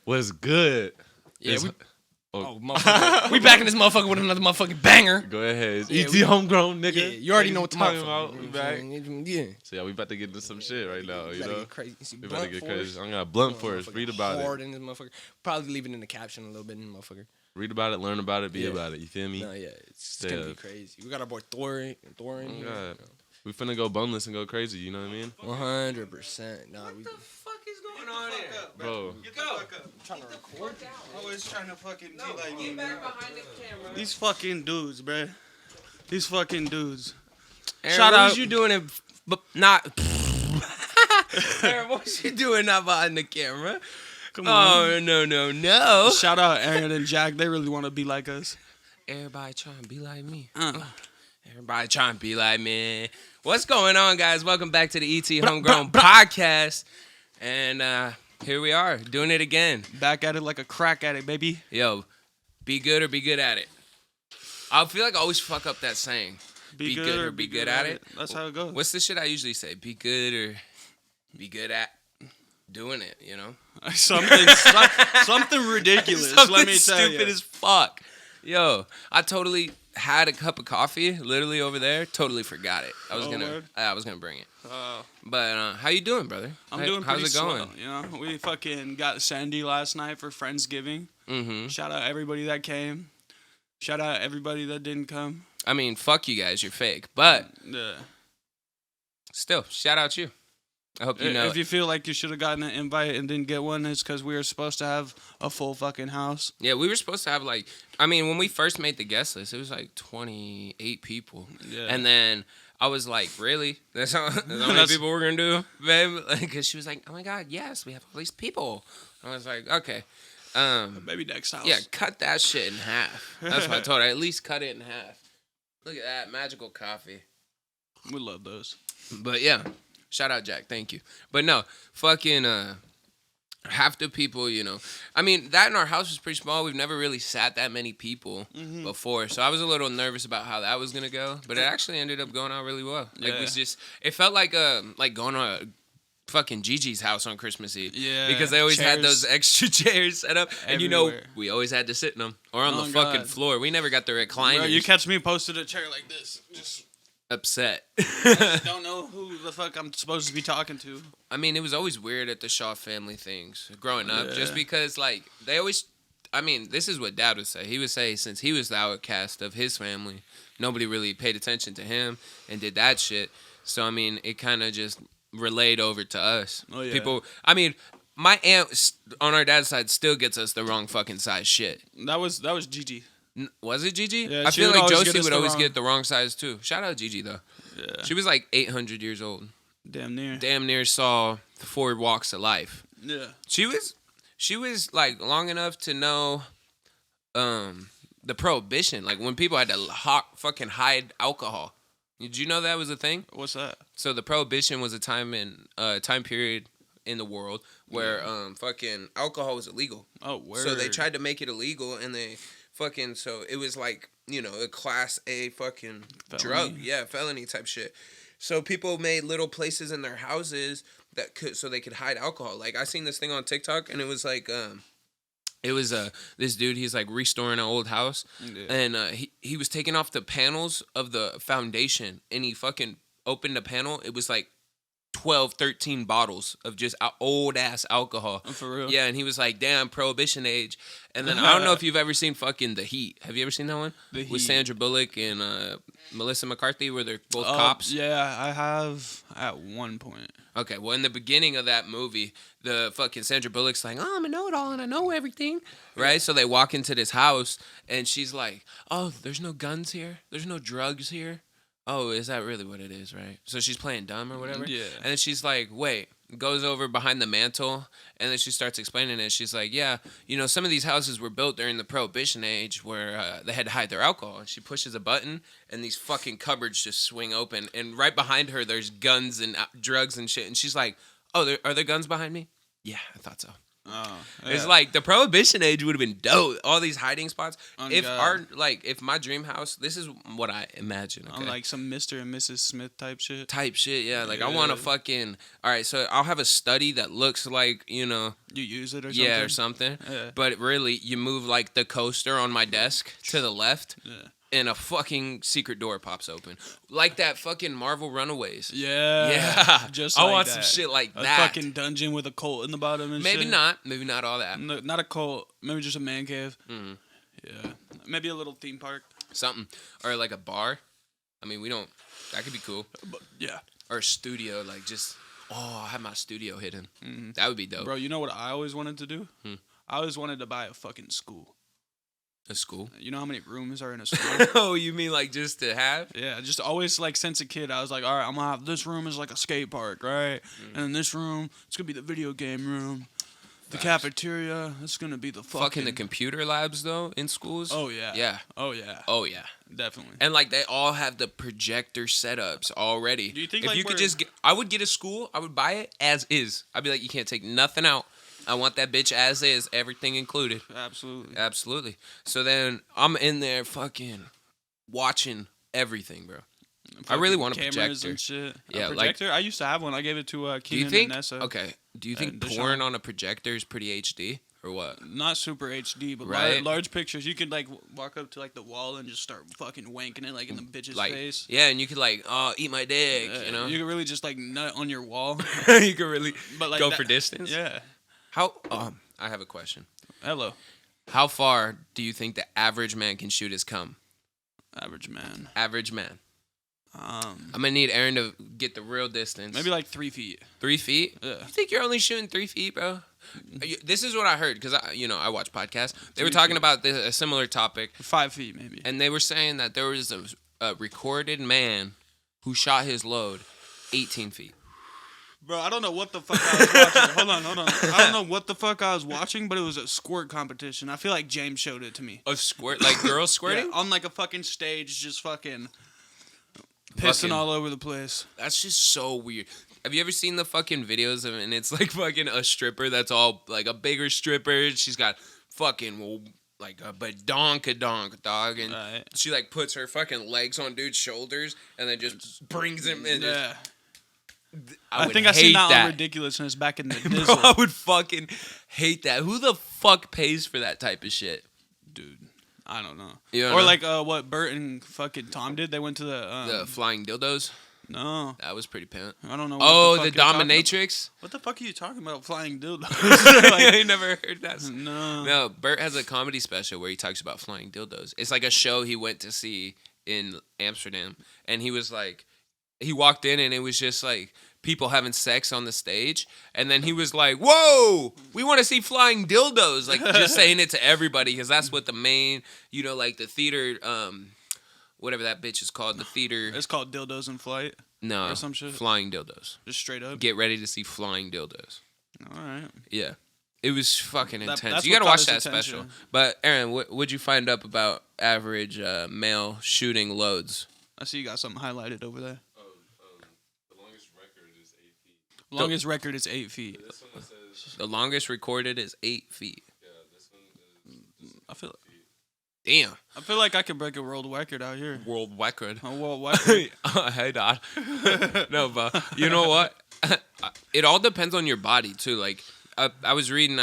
Was good. Yeah, Motherfucker. we back in this motherfucker with another motherfucking banger. Go ahead. It's Yeah, ET Homegrown, nigga. Yeah, you already know what the talking about. We back. Yeah. So yeah, we about to get into some shit right now. You know, Get crazy. we about to get crazy. I got a blunt for us. Read about hard it. in this motherfucker. Probably leave it in the caption a little bit in the motherfucker. Read about it. Learn about it. Be about it. You feel me? No, yeah, it's gonna be crazy. We got our boy Thorin. Oh, God. We finna go boneless and go crazy. You know what I mean? 100%. Nah, What the fuck is going on here? Bro. Get the fuck up. I'm trying to record. Always trying to fucking be like me, Get man. back behind the camera. These fucking dudes, bruh. These fucking dudes. Aaron, Shout what out. was you doing not... Aaron, what was you doing not behind the camera? Come on. Oh, no. Shout out Aaron and Jack. They really want to be like us. Everybody trying to be like me. Everybody trying to be like me. What's going on, guys? Welcome back to the ET Homegrown podcast. And here we are, doing it again. Back at it like a crack addict, baby. Yo, be good or be good at it. I feel like I always fuck up that saying. Be good or be good at it. That's how it goes. What's the shit I usually say? Be good or be good at doing it, you know? Something ridiculous, Something let me tell you. stupid as fuck. Yo, I totally had a cup of coffee, literally over there. Totally forgot it. I was gonna bring it. But how you doing, brother? I'm doing pretty How's it going? swell, you know, we fucking got Sandy last night for Friendsgiving. Mm-hmm. Shout out everybody that came. Shout out everybody that didn't come. I mean, fuck you guys, you're fake. But Yeah. still, shout out you. I hope you know. If you feel like you should have gotten an invite and didn't get one, it's because we were supposed to have a full fucking house. Yeah, we were supposed to have when we first made the guest list, it was like 28 people. Yeah. And then I was like, really? That's how many people we're going to do, babe? Because she was like, oh my God, yes, we have all these people. I was like, okay. Maybe next house. Yeah, cut that shit in half. That's what I told her. At least cut it in half. Look at that, magical coffee. We love those. But yeah, shout out Jack, thank you. But no, fucking half the people, you know. I mean, that in our house was pretty small. We've never really sat that many people before. So I was a little nervous about how that was gonna go. But it actually ended up going out really well. Like it felt like going on a fucking Gigi's house on Christmas Eve. Yeah. Because they always had those extra chairs set up. And you know, everywhere. we always had to sit in them. Or on the fucking floor. We never got the recliners. Bro, you catch me posted a chair like this. Just upset. don't know who the fuck I'm supposed to be talking to. I mean, it was always weird at the Shaw family things growing up. Just because, like, they always... I mean, this is what Dad would say. He would say since he was the outcast of his family, nobody really paid attention to him and did that shit. So, I mean, it kind of just relayed over to us. Oh, yeah. People... I mean, my aunt on our dad's side still gets us the wrong fucking size shit. That was Gigi. Was it Gigi? Yeah, I she feel would like always Josie get us would the always wrong- get the wrong size, too. Shout out Gigi, though. Yeah. She was like 800 years old. Damn near. Damn near saw the 4 walks of life. Yeah. She was like long enough to know the prohibition, like when people had to fucking hide alcohol. Did you know that was a thing? What's that? So the prohibition was a time period in the world where fucking alcohol was illegal. Oh, word. So they tried to make it illegal, and they fucking, so it was like, you know, a class A fucking drug. Yeah, felony type shit. So people made little places in their houses so they could hide alcohol. Like, I seen this thing on TikTok, and it was like, this dude, he's like restoring an old house, and he was taking off the panels of the foundation, and he fucking opened the panel. It was like 12, 13 bottles of just old ass alcohol. Oh, for real? Yeah, and he was like, damn, prohibition age. And then I don't know if you've ever seen fucking The Heat. Have you ever seen that one? With Sandra Bullock and Melissa McCarthy, where they're both cops? Yeah, I have at one point. Okay, well, in the beginning of that movie, the fucking Sandra Bullock's like, oh, I'm a know-it-all and I know everything, right? So they walk into this house, and she's like, oh, there's no guns here? There's no drugs here? Oh, is that really what it is, right? So she's playing dumb or whatever? Yeah. And then she's like, wait, goes over behind the mantle, and then she starts explaining it. She's like, yeah, you know, some of these houses were built during the Prohibition age where they had to hide their alcohol. And she pushes a button, and these fucking cupboards just swing open. And right behind her, there's guns and drugs and shit. And she's like, oh, are there guns behind me? Yeah, I thought so. Oh, It's yeah. like the prohibition age would have been dope. All these hiding spots. On If God. if my dream house, this is what I imagine. Okay? On like some Mr. and Mrs. Smith type shit. Type shit, yeah. Like I want to fucking. All right, so I'll have a study that looks like You use it or something. yeah, or something. Yeah. But really, you move like the coaster on my desk to the left. Yeah. And a fucking secret door pops open, like that fucking Marvel Runaways. Yeah. Yeah, Just I like want that. some shit like A that. fucking dungeon with a cult in the bottom and Maybe shit. maybe not all that. No, not a cult. Maybe just a man cave. Mhm. Yeah. Maybe a little theme park. Something or like a bar. I mean, we don't. That could be cool. But, yeah. Or a studio, like just I have my studio hidden. Mhm. That would be dope. Bro, you know what I always wanted to do? I always wanted to buy a fucking school. A school. You know how many rooms are in a school? Oh, you mean like just to have? Yeah, just always like since a kid, I was like, all right, I'm gonna have this room is like a skate park, right? And then this room, it's gonna be the video game room. The cafeteria, it's gonna be the Fucking the computer labs though in schools. Oh yeah. Yeah. Oh yeah. Oh yeah. Definitely. And like they all have the projector setups already. Do you think if like you could we're- just get, I would get a school. I would buy it as is. I'd be like, you can't take nothing out. I want that bitch as is, everything included. Absolutely. Absolutely. So then I'm in there fucking watching everything, bro. I really want a cameras projector. and shit. Yeah, a like- projector. I used to have one. I gave it to Do you Keenan think? and Nessa. Okay. Do you think Deshaun. porn on a projector is pretty HD or what? Not super HD, but Right. large pictures. You could like walk up to like the wall and just start fucking wanking it like in the bitch's Like, face. yeah, and you could like, eat my dick, you know? You could really just like nut on your wall. You could really But like go that- for distance. Yeah. How? I have a question. Hello, How far do you think the average man can shoot his cum? average man. Average man. I'm gonna need Aaron to get the real distance. Maybe like 3 feet. 3 feet. Yeah. You think you're only shooting 3 feet, bro? This is what I heard because I watch podcasts. They were 3 talking feet. about a similar topic, 5 feet maybe. and they were saying that there was a recorded man who shot his load 18 feet. Bro, I don't know what the fuck I was watching. Hold on. I don't know what the fuck I was watching, but it was a squirt competition. I feel like James showed it to me. A squirt, like girls squirting? Yeah, on like a fucking stage, just fucking pissing all over the place. That's just so weird. Have you ever seen the fucking videos of it? And it's like fucking a stripper that's all like a bigger stripper. She's got fucking like a badonkadonk, dog. And Right. she like puts her fucking legs on dude's shoulders and then just brings him in. Yeah. I I think I seen that on Ridiculousness back in the Bro, Dizzle. I would fucking hate that. Who the fuck pays for that type of shit? Dude, I don't know. You don't Or know? like what Bert and fucking Tom did. They went to the The flying dildos? no, That was pretty pimp. I don't know. Oh, what the the, fuck you're talking dominatrix? about. What the fuck are you talking about? Flying dildos? I never heard that. No. No, Bert has a comedy special where he talks about flying dildos. It's like a show he went to see in Amsterdam, and he was like, he walked in and it was just like people having sex on the stage, and then he was like, "Whoa, we want to see flying dildos!" Like just saying it to everybody because that's what the main, like the theater, whatever that bitch is called, the theater. It's called Dildos in Flight. No, or some shit. flying dildos. Just straight up. Get ready to see flying dildos. All right. Yeah. It was fucking That- intense. that's You what gotta caught watch his that attention. special. But Aaron, what'd you find up about average male shooting loads? I see you got something highlighted over there. The longest record is 8 feet. Longest record is 8 feet. This one says, The longest recorded is 8 feet. yeah, this one is I feel Damn. like I could break a world record out here. World record. A world record. Hey, Dad. No, but you know what? It all depends on your body, too. Like, I was reading,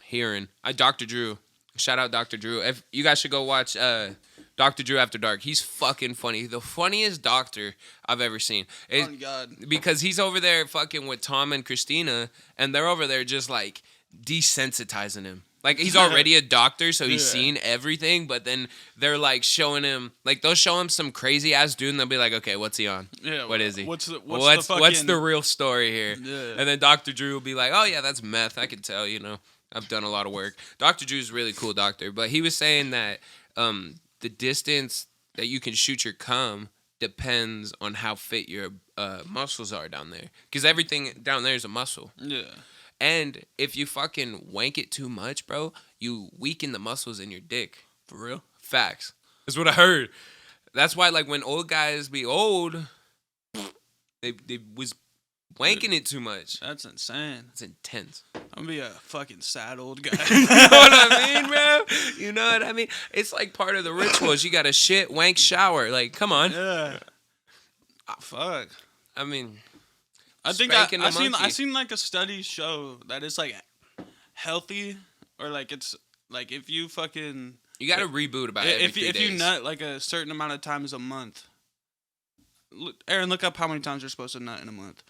hearing. Dr. Drew. Shout out Dr. Drew. If you guys should go watch Dr. Drew After Dark. He's fucking funny. The funniest doctor I've ever seen. Oh, God. Because he's over there fucking with Tom and Christina, and they're over there just, like, desensitizing him. Like, he's already a doctor, so he's seen everything, but then they're, like, showing him, like, they'll show him some crazy-ass dude, and they'll be like, okay, what's he on? Yeah. What is he? What's the What's fucking... the real story here? Yeah. And then Dr. Drew will be like, oh, yeah, that's meth. I can tell, I've done a lot of work. Dr. Drew's a really cool doctor, but he was saying that the distance that you can shoot your cum depends on how fit your muscles are down there. Because everything down there is a muscle. Yeah. And if you fucking wank it too much, bro, you weaken the muscles in your dick. For real? Facts. That's what I heard. That's why, like, when old guys be old, they was wanking it too much. That's insane. It's intense. I'm gonna be a fucking sad old guy. You know what I mean, bro? You know what I mean? It's like part of the rituals. You gotta shit, wank, shower. Like, come on. Yeah. Fuck. I mean, I think spanking a I seen monkey. like a study show that it's like healthy or like it's like if you fucking you gotta reboot about every 3 if days. you nut like a certain amount of times a month. Aaron, look up how many times you're supposed to nut in a month.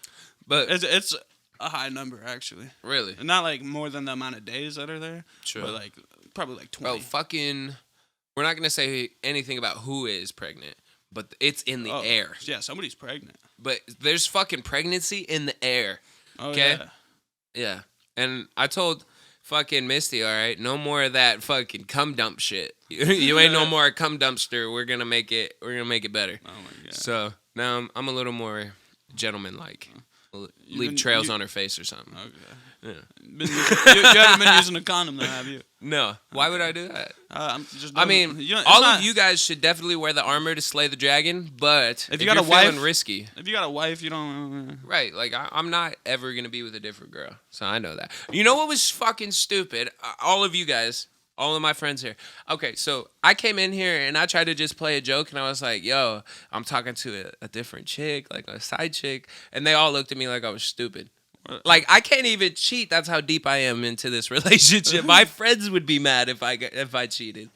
But It's a high number actually. really, Not like more than the amount of days that are there. True. But like probably like 20. bro, fucking. We're not gonna say anything about who is pregnant, but it's in the air. Yeah, somebody's pregnant. But there's fucking pregnancy in the air. Oh Okay? yeah. Yeah. And I told fucking Misty, all right, no more of that fucking cum dump shit. You ain't no more a cum dumpster. We're gonna make it better. Oh my god. So now I'm a little more gentleman-like. Leave trails on her face or something. Okay. Yeah. You haven't been using a condom, though, have you? No. Why would I do that? I'm just. I mean, all of you guys should definitely wear the armor to slay the dragon, but if you got a wife, feeling risky. If you got a wife, you don't. Right, like I'm not ever gonna be with a different girl, so I know that. You know what was fucking stupid? All of you guys, all of my friends here. Okay, so I came in here and I tried to just play a joke, and I was like, "Yo, I'm talking to a different chick, like a side chick," and they all looked at me like I was stupid. Like, I can't even cheat. That's how deep I am into this relationship. My friends would be mad if I cheated.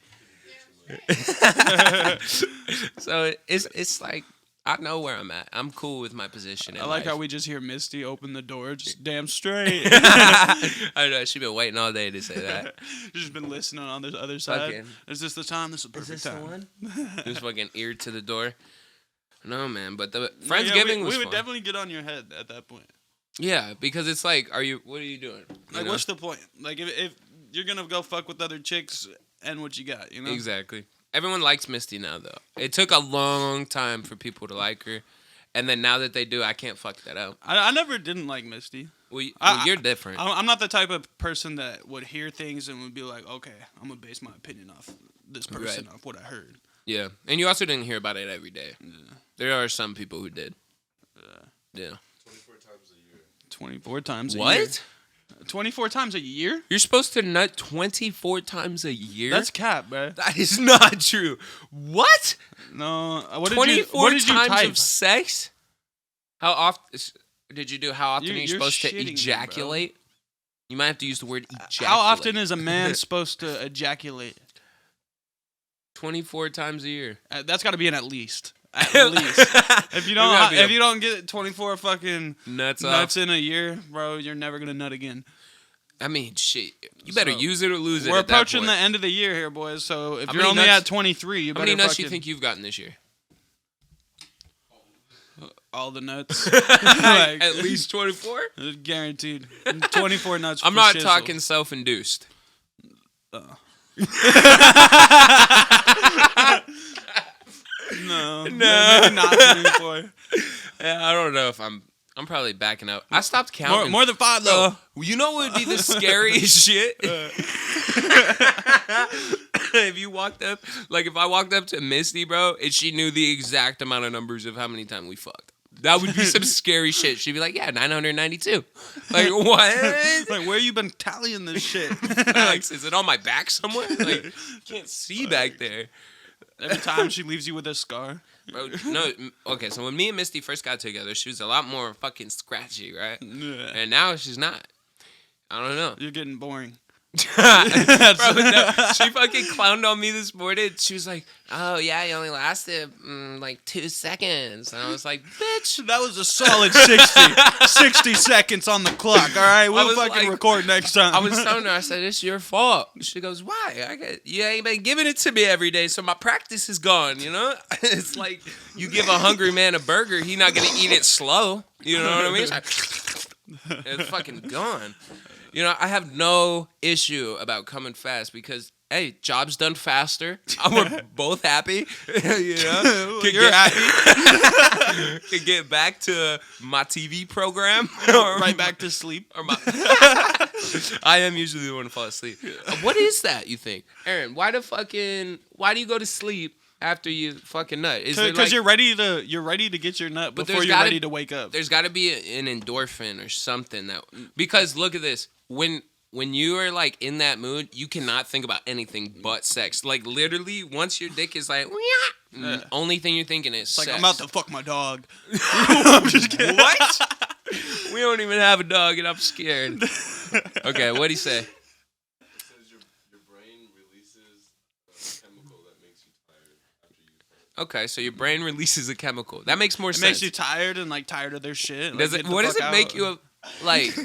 So it's like, I know where I'm at. I'm cool with my position in I like life. how we just hear Misty open the door, just damn straight. I know, she been waiting all day to say that. Just been listening on the other side. Fucking- Is this the time? This is the perfect time. Just fucking ear to the door. No, man, but the Yeah, Friendsgiving was we would fun. definitely get on your head at that point. Yeah, because it's like, what are you doing? You Like, know? what's the point? Like, if you're gonna go fuck with other chicks and what you got, you know? Exactly. Everyone likes Misty now, though. It took a long time for people to like her, and then now that they do, I can't fuck that up. I never didn't like Misty. Well, I- you're different. I'm not the type of person that would hear things and would be like, okay, I'm gonna base my opinion off this person, off what I heard. Yeah, and you also didn't hear about it every day. Yeah. There are some people who did. Yeah. 24 times a year. What? 24 times a year? You're supposed to nut 24 times a year? That's cap, bro. That is not true. What? No. What 24 did you times type? of sex? How often did you do? How often are you You're supposed to shitting me, ejaculate? You might have to use the word ejaculate. How often is a man supposed to ejaculate? 24 times a year. That's got to be an at least. At least. If you don't get 24 fucking nuts in a year, bro, you're never gonna nut again. I mean, shit. You better use it or lose it. We're at that approaching point. the end of the year here, boys. So if How you're many only nuts- at 23, you How better many nuts do fucking you think you've gotten this year? all the nuts. Like, At least 24? guaranteed. 24 nuts. I'm for not shizzle. talking self-induced. No, maybe not 24. Yeah, I don't know if I'm probably backing up. I stopped counting. More than 5 though. You know what would be the scariest shit? If you walked up, like if I walked up to Misty, bro, and she knew the exact amount of numbers of how many times we fucked. That would be some scary shit. She'd be like, yeah, 992. Like, what? Like, where you been tallying this shit? Like, is it on my back somewhere? Like, you can't see back there. Every time she leaves you with a scar. Bro, no, okay, so when me and Misty first got together, she was a lot more fucking scratchy, right? Yeah. And now she's not. I don't know. You're getting boring. Bro, no, she fucking clowned on me this morning. She was like, oh, yeah, you only lasted like 2 seconds. And I was like, bitch. That was a solid 60 seconds on the clock, all right? We'll was fucking like- record next time. I was telling her, I said, it's your fault. She goes, why? You ain't been giving it to me every day, so my practice is gone, you know? It's like you give a hungry man a burger, he not going to eat it slow. You know what I mean? It's like, it's fucking gone. You know, I have no issue about coming fast because, hey, job's done faster. We're both happy. You know? You're happy. Could get back to my TV program. Right back to sleep. Or I am usually the one to fall asleep. What is that, you think? Aaron, why do you go to sleep after you fucking nut? Is it Because like, you're ready to get your nut But before there's you're gotta- ready to wake up. there's got to be an endorphin or something that, because look at this, when you are like in that mood, you cannot think about anything but sex. Like literally, once your dick is like, only thing you're thinking is It's like, sex. I'm about to fuck my dog. I'm just kidding. What? We don't even have a dog, and I'm scared. Okay, what'd he say? It says your brain releases a chemical that makes you tired after you. Okay, so your brain releases a chemical. That makes more It sense. makes you tired and like tired of their shit. Does like, it? get the What does fuck it out. make you? Like,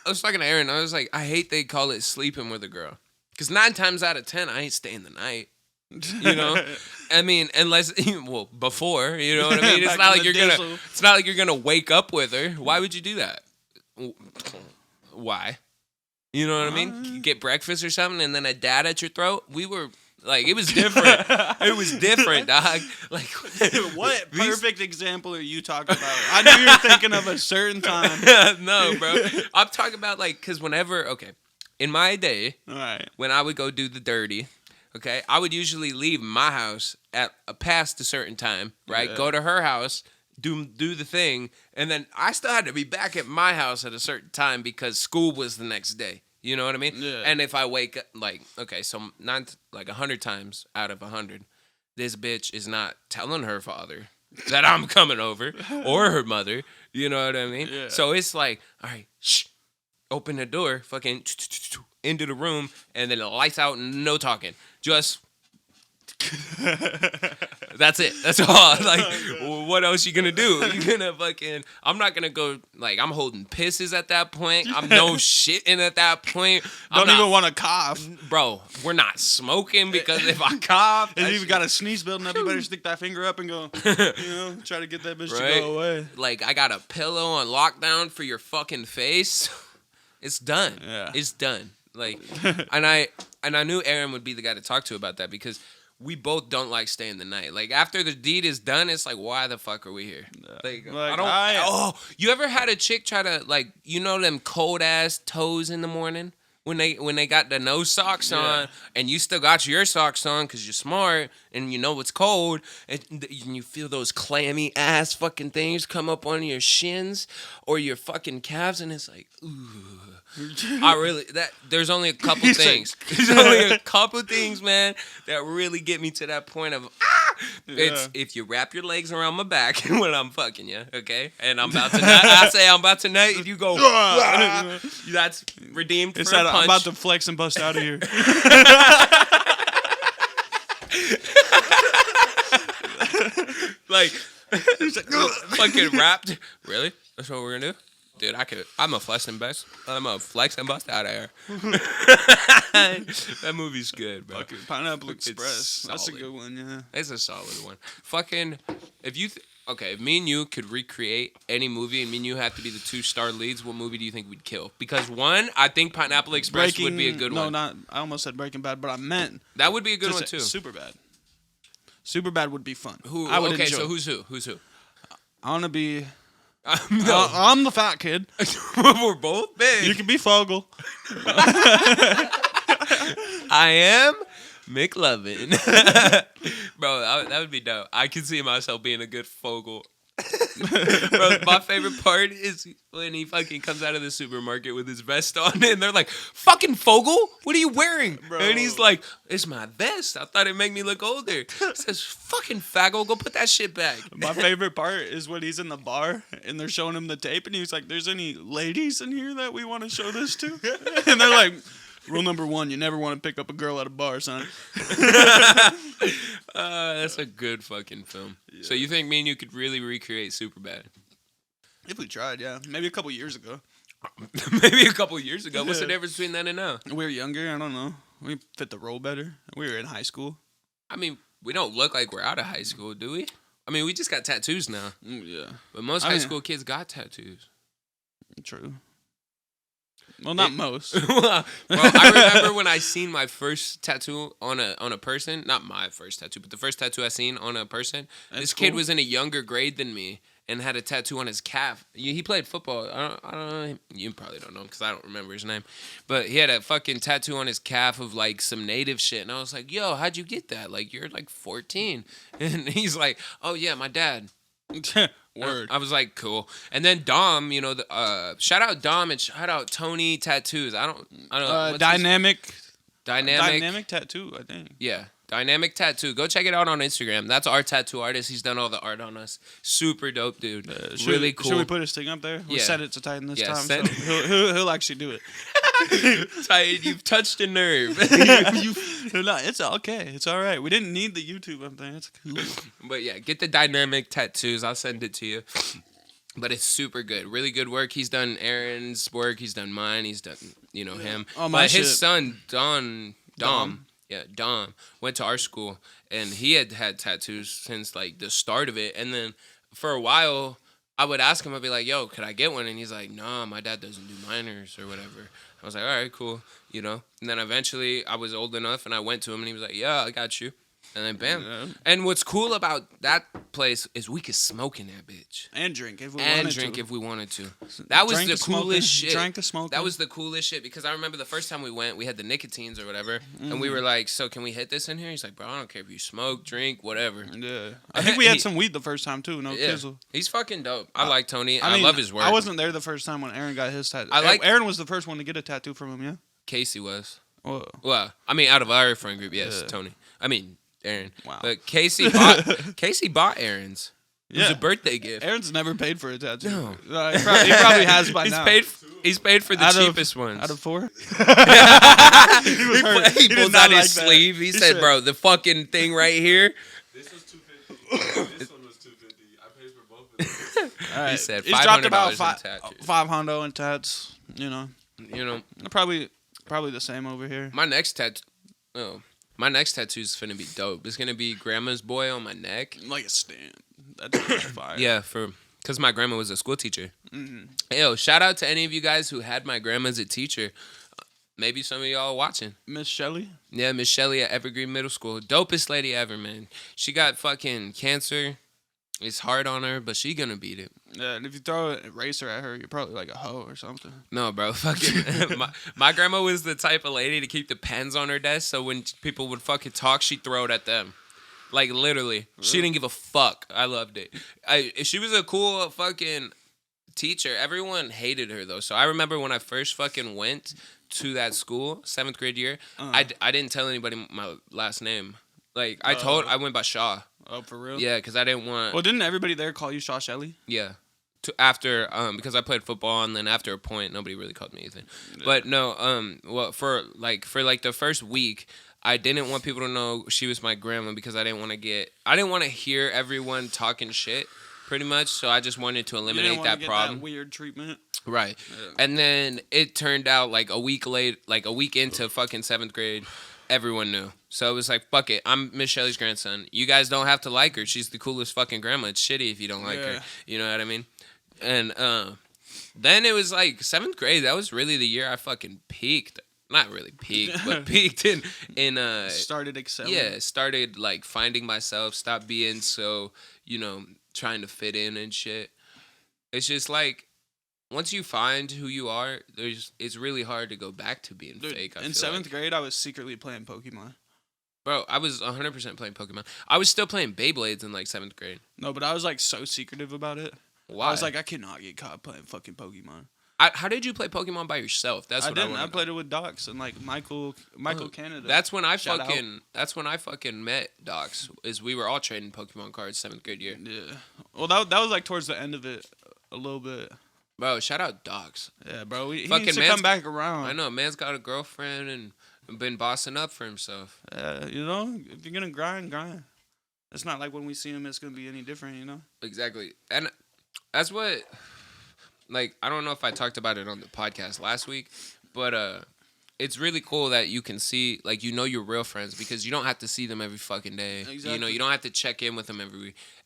I was talking to Aaron. I was like, I hate they call it sleeping with a girl, because 9 times out of 10, I ain't staying the night. You know, I mean, unless before, you know what I mean. It's Back not in like you're the gonna. diesel. It's not like you're gonna wake up with her. Why would you do that? Why? You know what I mean? Get breakfast or something, and then a dad at your throat. We were like, it was different. It was different, dog. Like, What perfect example are you talking about? I knew you were thinking of a certain time. No, bro. I'm talking about like, because in my day, All right. when I would go do the dirty, okay, I would usually leave my house at past a certain time, right? Yeah. Go to her house, do the thing, and then I still had to be back at my house at a certain time because school was the next day. You know what I mean? Yeah. And if I wake up, like, okay, so 100 times out of 100, this bitch is not telling her father that I'm coming over or her mother. You know what I mean? Yeah. So it's like, all right, shh. Open the door, fucking into the room, and then the lights out and no talking. Just that's it. That's all. Like, what else you gonna do? You gonna fucking? I'm not gonna go. Like, I'm holding pisses at that point. I'm no shitting at that point. Don't even want to cough. Bro, we're not smoking because if I cough, And that if you shit- got a sneeze building up, you better stick that finger up and go, try to get that bitch Right. to go away. like I got a pillow on lockdown for your fucking face. It's done. Yeah. It's done. Like, and I knew Aaron would be the guy to talk to about that because we both don't like staying the night. Like, after the deed is done, it's like, why the fuck are we here? Like I don't. Oh, you ever had a chick try to, like, you know them cold ass toes in the morning when they got the no socks on, and you still got your socks on because you're smart and you know it's cold, and you feel those clammy ass fucking things come up on your shins or your fucking calves, and it's like, ooh. There's only a couple things. There's only a couple things, man, that really get me to that point of It's if you wrap your legs around my back when I'm fucking you, okay? And I'm about to nut. I say I'm about to nut. If you go, that's redeemed for a punch. I'm about to flex and bust out of here. Like, fucking wrapped. Really? That's what we're gonna do? Dude, I'm a flex and bust. I'm a flex and bust out of here. That movie's good, bro. Fucking Pineapple Express. That's a solid. good one, yeah. It's a solid one. Fucking, if me and you could recreate any movie, and me and you have to be the 2-star leads, what movie do you think we'd kill? Because one, I think Pineapple Express would be a good one. No, I almost said Breaking Bad, but I meant That would be a good one too. Superbad. Superbad would be fun. I would enjoy. So who's who? I want to be. No, I'm the fat kid. we're both big. You can be Fogel. I am McLovin. Bro, that would be dope. I can see myself being a good Fogel. Bro, my favorite part is when he fucking comes out of the supermarket with his vest on, and they're like, "Fucking Fogel, what are you wearing?" Bro. And he's like, "It's my vest. I thought it'd make me look older." He says, "Fucking faggot, go put that shit back." My favorite part is when he's in the bar and they're showing him the tape, and he's like, "There's any ladies in here that we want to show this to?" And they're like, "Rule number 1: you never want to pick up a girl at a bar, son." That's a good fucking film. Yeah. So you think me and you could really recreate Superbad? If we tried, yeah. Maybe a couple years ago. Maybe a couple years ago. What's the difference between then and now? We were younger. I don't know. We fit the role better. We were in high school. I mean, we don't look like we're out of high school, do we? I mean, we just got tattoos now. Yeah. But most high school kids got tattoos. True. Well, not most. Bro, I remember when I seen my first tattoo on a person. Not my first tattoo, but the first tattoo I seen on a person. This kid was in a younger grade than me. and had a tattoo on his calf. He played football. I don't know. You probably don't know him because I don't remember his name. But he had a fucking tattoo on his calf of like some native shit. And I was like, yo, how'd you get that? Like, you're like 14. And he's like, oh, yeah, my dad. Word. I was like, cool. And then Dom, shout out Dom and shout out Tony Tattoos. I don't know. Dynamic Tattoo, I think. Yeah. Dynamic Tattoo. Go check it out on Instagram. That's our tattoo artist. He's done all the art on us. Super dope, dude. Really cool. Should we put his thing up there? We'll set it to Titan this time. Set so he'll actually do it. Titan, you've touched a nerve. No, it's okay. It's all right. We didn't need the YouTube up there. It's cool. But yeah, get the Dynamic Tattoos. I'll send it to you. But it's super good. Really good work. He's done Aaron's work. He's done mine. He's done, him. Oh, my but shit. his son, Dom. Yeah, Dom went to our school, and he had tattoos since like the start of it. And then for a while, I would ask him, I'd be like, "Yo, could I get one?" And he's like, "No, my dad doesn't do minors or whatever." I was like, "All right, cool," And then eventually, I was old enough, and I went to him, and he was like, "Yeah, I got you." And then bam. Yeah. And what's cool about that place is we could smoke in that bitch. And drink if we wanted to. That was the coolest shit. Drank the smoke. That was the coolest shit because I remember the first time we went, we had the nicotines or whatever. And we were like, so can we hit this in here? He's like, bro, I don't care if you smoke, drink, whatever. Yeah. I think we had some weed the first time too. No kizzle. He's fucking dope. I like Tony. I love his work. I wasn't there the first time when Aaron got his tattoo. Aaron was the first one to get a tattoo from him, yeah? Casey was. Whoa. Well, I mean, out of our friend group, yes, Tony. I mean, Aaron. Wow. But Casey bought Aaron's. It was a birthday gift. Aaron's never paid for a tattoo. No. He probably has by now. He's paid for the cheapest ones. Out of 4? He pulls out his sleeve. He said, bro, the fucking thing right here. This was $250. This one was $250. I paid for both of them. All right. He said He's dropped about $500 in tats. Probably the same over here. My next tattoo is finna be dope. It's gonna be Grandma's Boy on my neck. Like a stand. That's fire. Yeah, because my grandma was a school teacher. Mm-hmm. Yo, shout out to any of you guys who had my grandma as a teacher. Maybe some of y'all watching. Miss Shelley? Yeah, Miss Shelley at Evergreen Middle School. Dopest lady ever, man. She got fucking cancer. It's hard on her, but she gonna beat it. Yeah, and if you throw an eraser at her, you're probably like a hoe or something. No, bro. Fucking my grandma was the type of lady to keep the pens on her desk, so when people would fucking talk, she'd throw it at them. Like, literally. Really? She didn't give a fuck. I loved it. She was a cool fucking teacher. Everyone hated her, though. So I remember when I first fucking went to that school, 7th grade year, I didn't tell anybody my last name. Like, I went by Shaw. Oh, for real? Yeah, because I didn't want... Well, didn't everybody there call you Shaw Shelley? Yeah. Because I played football, and then after a point, nobody really called me anything. Yeah. But no, well, for the first week, I didn't want people to know she was my grandma because I didn't want to hear everyone talking shit, pretty much. So I just wanted to eliminate that problem. That weird treatment. Right. Yeah. And then it turned out like a week into fucking 7th grade, everyone knew. So it was like, fuck it. I'm Miss Shelley's grandson. You guys don't have to like her. She's the coolest fucking grandma. It's shitty if you don't like her. You know what I mean? And then it was like 7th grade. That was really the year I fucking peaked. Not really peaked, but peaked in started excelling. Yeah, started like finding myself. Stopped being so, trying to fit in and shit. It's just like once you find who you are, it's really hard to go back to being fake. In 7th grade, I was secretly playing Pokemon. Bro, I was 100% playing Pokemon. I was still playing Beyblades in like 7th grade. No, but I was like so secretive about it. Why? I was like, I cannot get caught playing fucking Pokemon. How did you play Pokemon by yourself? I played it with Docs and like Michael Canada. That's when I fucking met Docs. Is we were all trading Pokemon cards 7th grade year. Yeah. Well, that was like towards the end of it a little bit. Bro, shout out Docs. Yeah, bro. He needs to come back around. I know, man's got a girlfriend and been bossing up for himself. If you're gonna grind. It's not like when we see him, it's gonna be any different, Exactly, and that's what. Like, I don't know if I talked about it on the podcast last week, but it's really cool that you can see, like, your real friends because you don't have to see them every fucking day. Exactly. You don't have to check in with them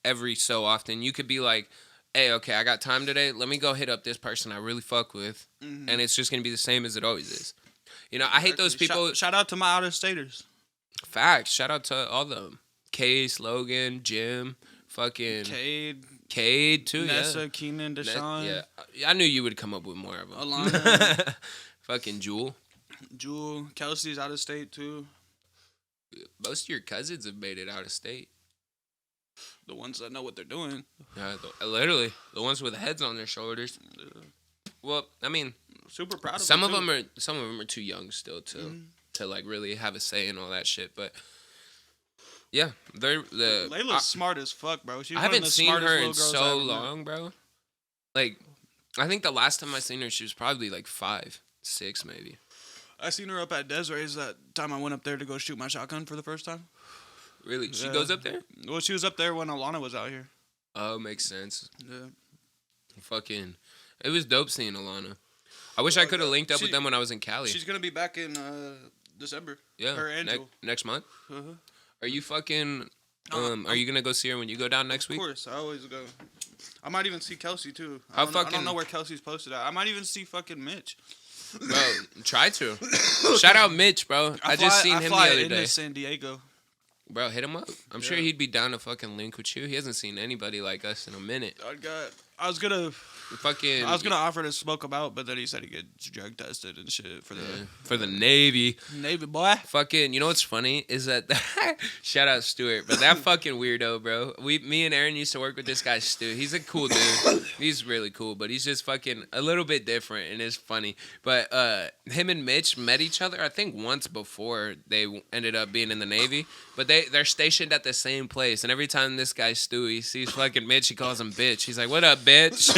every so often. You could be like, hey, okay, I got time today. Let me go hit up this person I really fuck with, and it's just going to be the same as it always is. I hate those people. Shout out to my out-of-staters. Facts. Shout out to all of them. Case, Logan, Jim, fucking... Cade, Cade too. Nessa, Keenan, Deshaun. Yeah, I knew you would come up with more of them. Alana. Fucking Jewel. Kelsey's out of state too. Most of your cousins have made it out of state. The ones that know what they're doing. Yeah, literally the ones with heads on their shoulders. Well, I mean, super proud of some them of too. them are too young still to like really have a say in all that shit. But yeah, Layla's smart as fuck, bro. She's I one of haven't the seen smartest her little in girls so I ever met. long, bro. Like, I think the last time I seen her, she was probably like 5, 6 maybe. I seen her up at Desiree's that time I went up there to go shoot my shotgun for the first time. Really? She Yeah. goes up there? Well, she was up there when Alana was out here. Oh, makes sense. Yeah. Fucking, it was dope seeing Alana. I wish I could have linked up with She- them when I was in Cali. She's gonna be back in December. Yeah, Her and Jewel. next month. Uh-huh. Are you fucking? Are you gonna go see her when you go down next Of week? course, I always go. I might even see Kelsey too. How I don't fucking- know where Kelsey's posted at. I might even see fucking Mitch. Bro, try to. Shout out Mitch, bro. I just seen him the fly other into day. San Diego. Bro, hit him up. I'm sure he'd be down to fucking link with you. He hasn't seen anybody like us in a minute. I was gonna offer to smoke him out, but then he said he gets drug tested and shit for the Navy. Navy boy. Fucking, you know what's funny is that shout out Stuart, but that fucking weirdo, bro. Me and Aaron used to work with this guy Stu. He's a cool dude. He's really cool, but he's just fucking a little bit different, and it's funny. But him and Mitch met each other, I think, once before they ended up being in the Navy. But they're stationed at the same place, and every time this guy Stu he sees fucking Mitch, he calls him bitch. He's like, "What up, bitch?"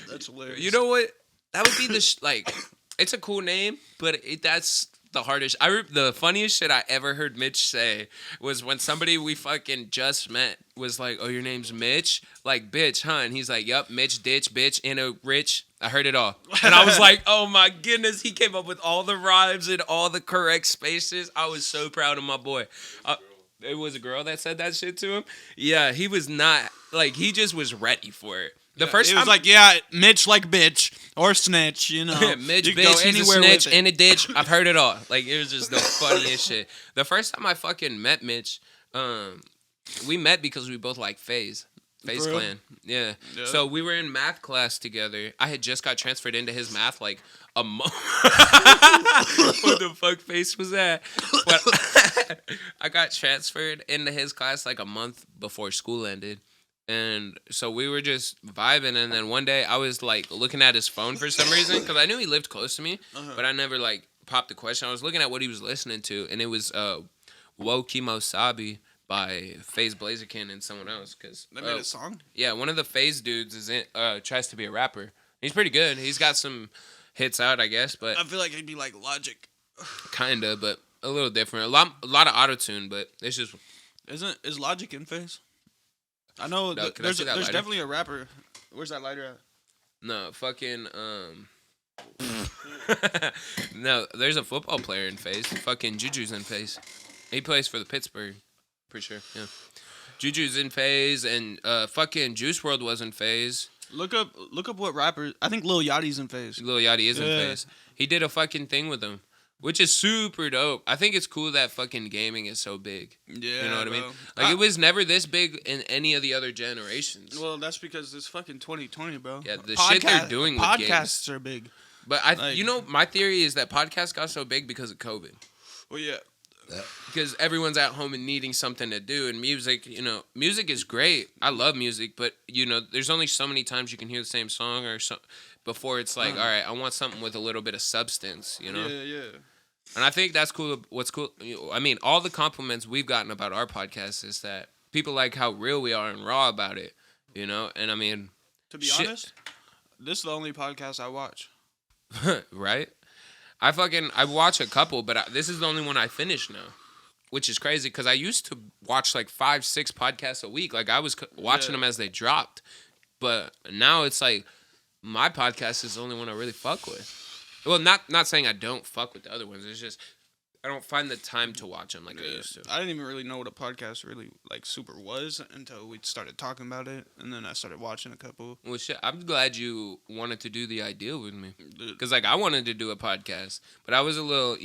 That's hilarious. You know what? That would be like, it's a cool name, but that's the hardest. The funniest shit I ever heard Mitch say was when somebody we fucking just met was like, "Oh, your name's Mitch?" Like, bitch, huh? And he's like, "Yup, Mitch, ditch, bitch, in a rich." I heard it all. And I was like, oh my goodness, he came up with all the rhymes and all the correct spaces. I was so proud of my boy. It was a girl that said that shit to him. Yeah, he was not, like, he just was ready for it. The first time, was like, yeah, Mitch like bitch or snitch, you know. Mitch, You can go bitch, he's a anywhere snitch with it. in a ditch. I've heard it all. Like, it was just the funniest shit. The first time I fucking met Mitch, we met because we both like FaZe For real? Clan. Yeah. Yeah. So we were in math class together. I had just got transferred into his math like a month. What the fuck face was that? But I got transferred into his class like a month before school ended. And so we were just vibing, and then one day I was like looking at his phone for some reason because I knew he lived close to me, but I never like popped the question. I was looking at what he was listening to, and it was Wo Kimo Sabi by FaZe Blazerkin and someone else. Cause They made a song? yeah, one of the FaZe dudes is tries to be a rapper. He's pretty good. He's got some hits out, I guess, but I feel like it'd be like Logic. kinda, but a little different. A lot of autotune, but it's just Is Logic in FaZe? I know No, can I there's see that lighter? definitely a rapper. Where's that lighter at? no fucking no. There's a football player in FaZe. Fucking Juju's in FaZe. He plays for the Pittsburgh, pretty sure. Yeah, Juju's in FaZe, and fucking Juice WRLD was in FaZe. Look up what rappers. I think Lil Yachty's in FaZe. Lil Yachty is in Yeah. FaZe. He did a fucking thing with him, which is super dope. I think it's cool that fucking gaming is so big. Yeah, You know what I mean? bro. Like, it was never this big in any of the other generations. Well, that's because it's fucking 2020, bro. Yeah, the shit they're doing with podcasts games. are big. But you know, my theory is that podcasts got so big because of COVID. Well, yeah. Because everyone's at home and needing something to do, and music, music is great. I love music, but there's only so many times you can hear the same song or so before it's like, all right, I want something with a little bit of substance, Yeah, yeah. And I think that's cool. What's cool, I mean, all the compliments we've gotten about our podcast is that people like how real we are and raw about it, And I mean, To be honest, this is the only podcast I watch. right? I watch a couple, but this is the only one I finished now, which is crazy because I used to watch like 5-6 podcasts a week. Like I was watching them as they dropped, but now it's like my podcast is the only one I really fuck with. Well, not saying I don't fuck with the other ones. It's just I don't find the time to watch them like I used to. I didn't even really know what a podcast really like super was until we started talking about it, and then I started watching a couple. Well, shit, I'm glad you wanted to do the ideal with me. Because, I wanted to do a podcast, but I was a little,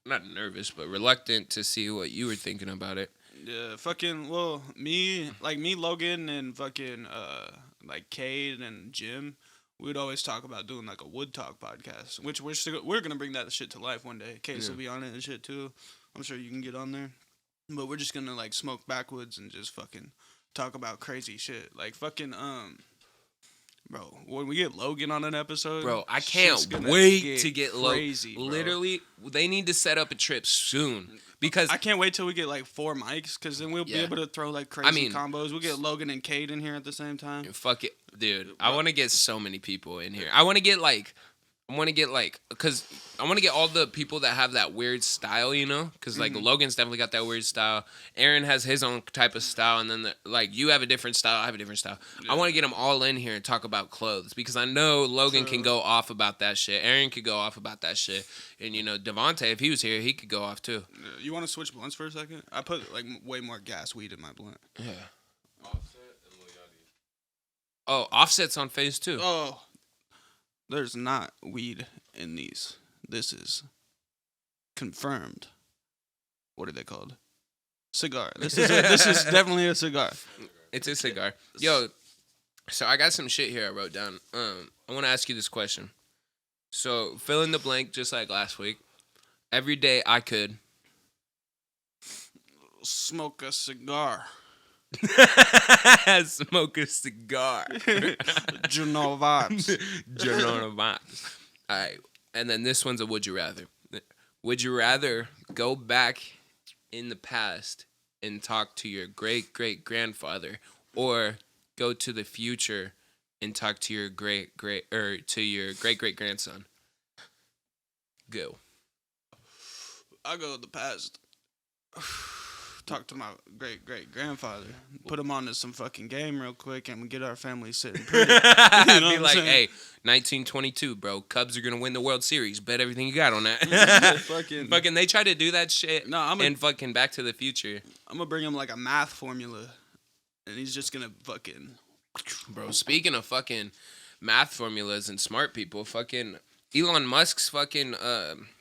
not nervous, but reluctant to see what you were thinking about it. Yeah, fucking. Well, me, Logan, and fucking like Cade and Jim. We'd always talk about doing like a Wood Talk podcast, which we're gonna bring that shit to life one day. Case will be on it and shit too. I'm sure you can get on there, but we're just gonna like smoke backwoods and just fucking talk about crazy shit. Like fucking bro, when we get Logan on an episode, Bro, I shit's can't gonna wait to get crazy, low. bro. Literally, they need to set up a trip soon because I can't wait till we get like 4 mics, because then we'll be able to throw like crazy combos. We'll get Logan and Cade in here at the same time. fuck it, dude. I want to get so many people in here. I want to get because I want to get all the people that have that weird style, you know? Because, like, Logan's definitely got that weird style. Aaron has his own type of style. And then, you have a different style. I have a different style. Yeah. I want to get them all in here and talk about clothes. Because I know Logan can go off about that shit. Aaron could go off about that shit. And, Devontae, if he was here, he could go off, too. You want to switch blunts for a second? I put, way more gas weed in my blunt. Yeah. Offset and Lil Yachty. Oh, Offset's on phase 2. Oh. There's not weed in these. This is confirmed. What are they called? Cigar. This is definitely a cigar. It's a cigar. Yo, so I got some shit here I wrote down. I want to ask you this question. So fill in the blank, just like last week. Every day I could smoke a cigar. Smoke a cigar. Juno vibes. Juno vibes. All right. And then this one's a would you rather. Would you rather go back in the past and talk to your great-great-grandfather, or go to the future and talk to your great-great-grandson? Go. I'll go to the past. Talk to my great-great-grandfather. Put him onto some fucking game real quick, and we get our family sitting pretty. Be like, hey, 1922, bro. Cubs are going to win the World Series. Bet everything you got on that. fucking, they try to do that shit in fucking Back to the Future. I'm going to bring him like a math formula, and he's just going to fucking... Bro, speaking of fucking math formulas and smart people, fucking... Elon Musk's fucking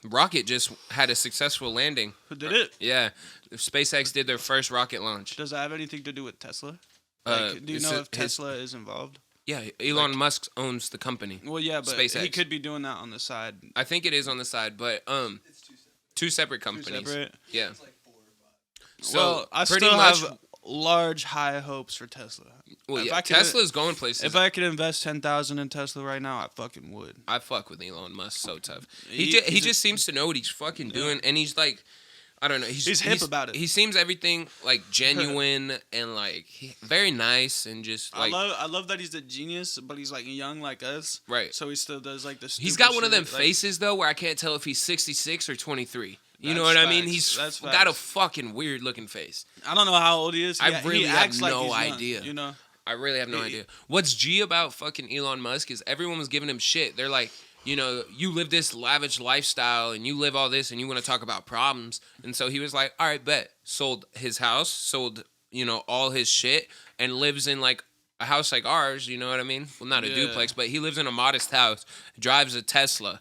rocket just had a successful landing. Who did it? Yeah. SpaceX did their first rocket launch. Does that have anything to do with Tesla? Do you know if Tesla is involved? Yeah, Elon Musk owns the company. Well, yeah, but SpaceX. He could be doing that on the side. I think it is on the side, but it's two separate companies. 2 separate? Yeah. It's like 4 or 5. So I still have large high hopes for Tesla. Well, yeah, Tesla's going places. If I could invest $10,000 in Tesla right now, I fucking would. I fuck with Elon Musk so tough. He just seems to know what he's fucking doing, and he's like, I don't know. He's hip about it. He seems everything like genuine and like very nice and just like. I love that he's a genius, but he's like young like us. Right. So he still does like this. He's got one of them faces though, where I can't tell if he's 66 or 23. You know what I mean? He's got a fucking weird looking face. I don't know how old he is. I really have no idea. Young, you know. I really have no idea. What's G about fucking Elon Musk is everyone was giving him shit. They're like, you live this lavish lifestyle and you live all this and you want to talk about problems. And so he was like, all right, bet. Sold his house, sold, all his shit, and lives in like a house like ours, you know what I mean? Well, not a duplex, but he lives in a modest house, drives a Tesla.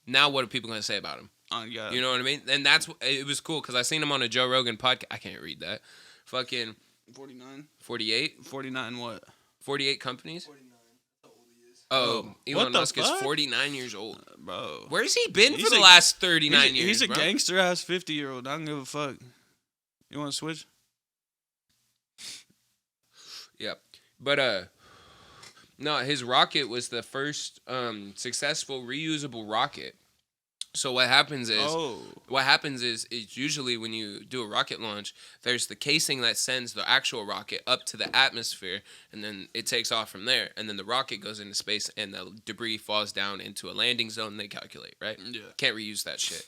Now what are people going to say about him? Yeah. You know what I mean? And it was cool because I seen him on a Joe Rogan podcast. I can't read that. Fucking 49. 48? 49 what? 48 companies? 49. That's how old he is. Oh, Elon Musk is 49 years old. Bro. Where's he been for the last 39 years, He's a bro? gangster-ass 50-year-old. I don't give a fuck. You want to switch? Yep. But, no, his rocket was the first successful reusable rocket. So what happens is it's usually when you do a rocket launch, there's the casing that sends the actual rocket up to the atmosphere, and then it takes off from there, and then the rocket goes into space, and the debris falls down into a landing zone. They calculate, right? Yeah. Can't reuse that shit.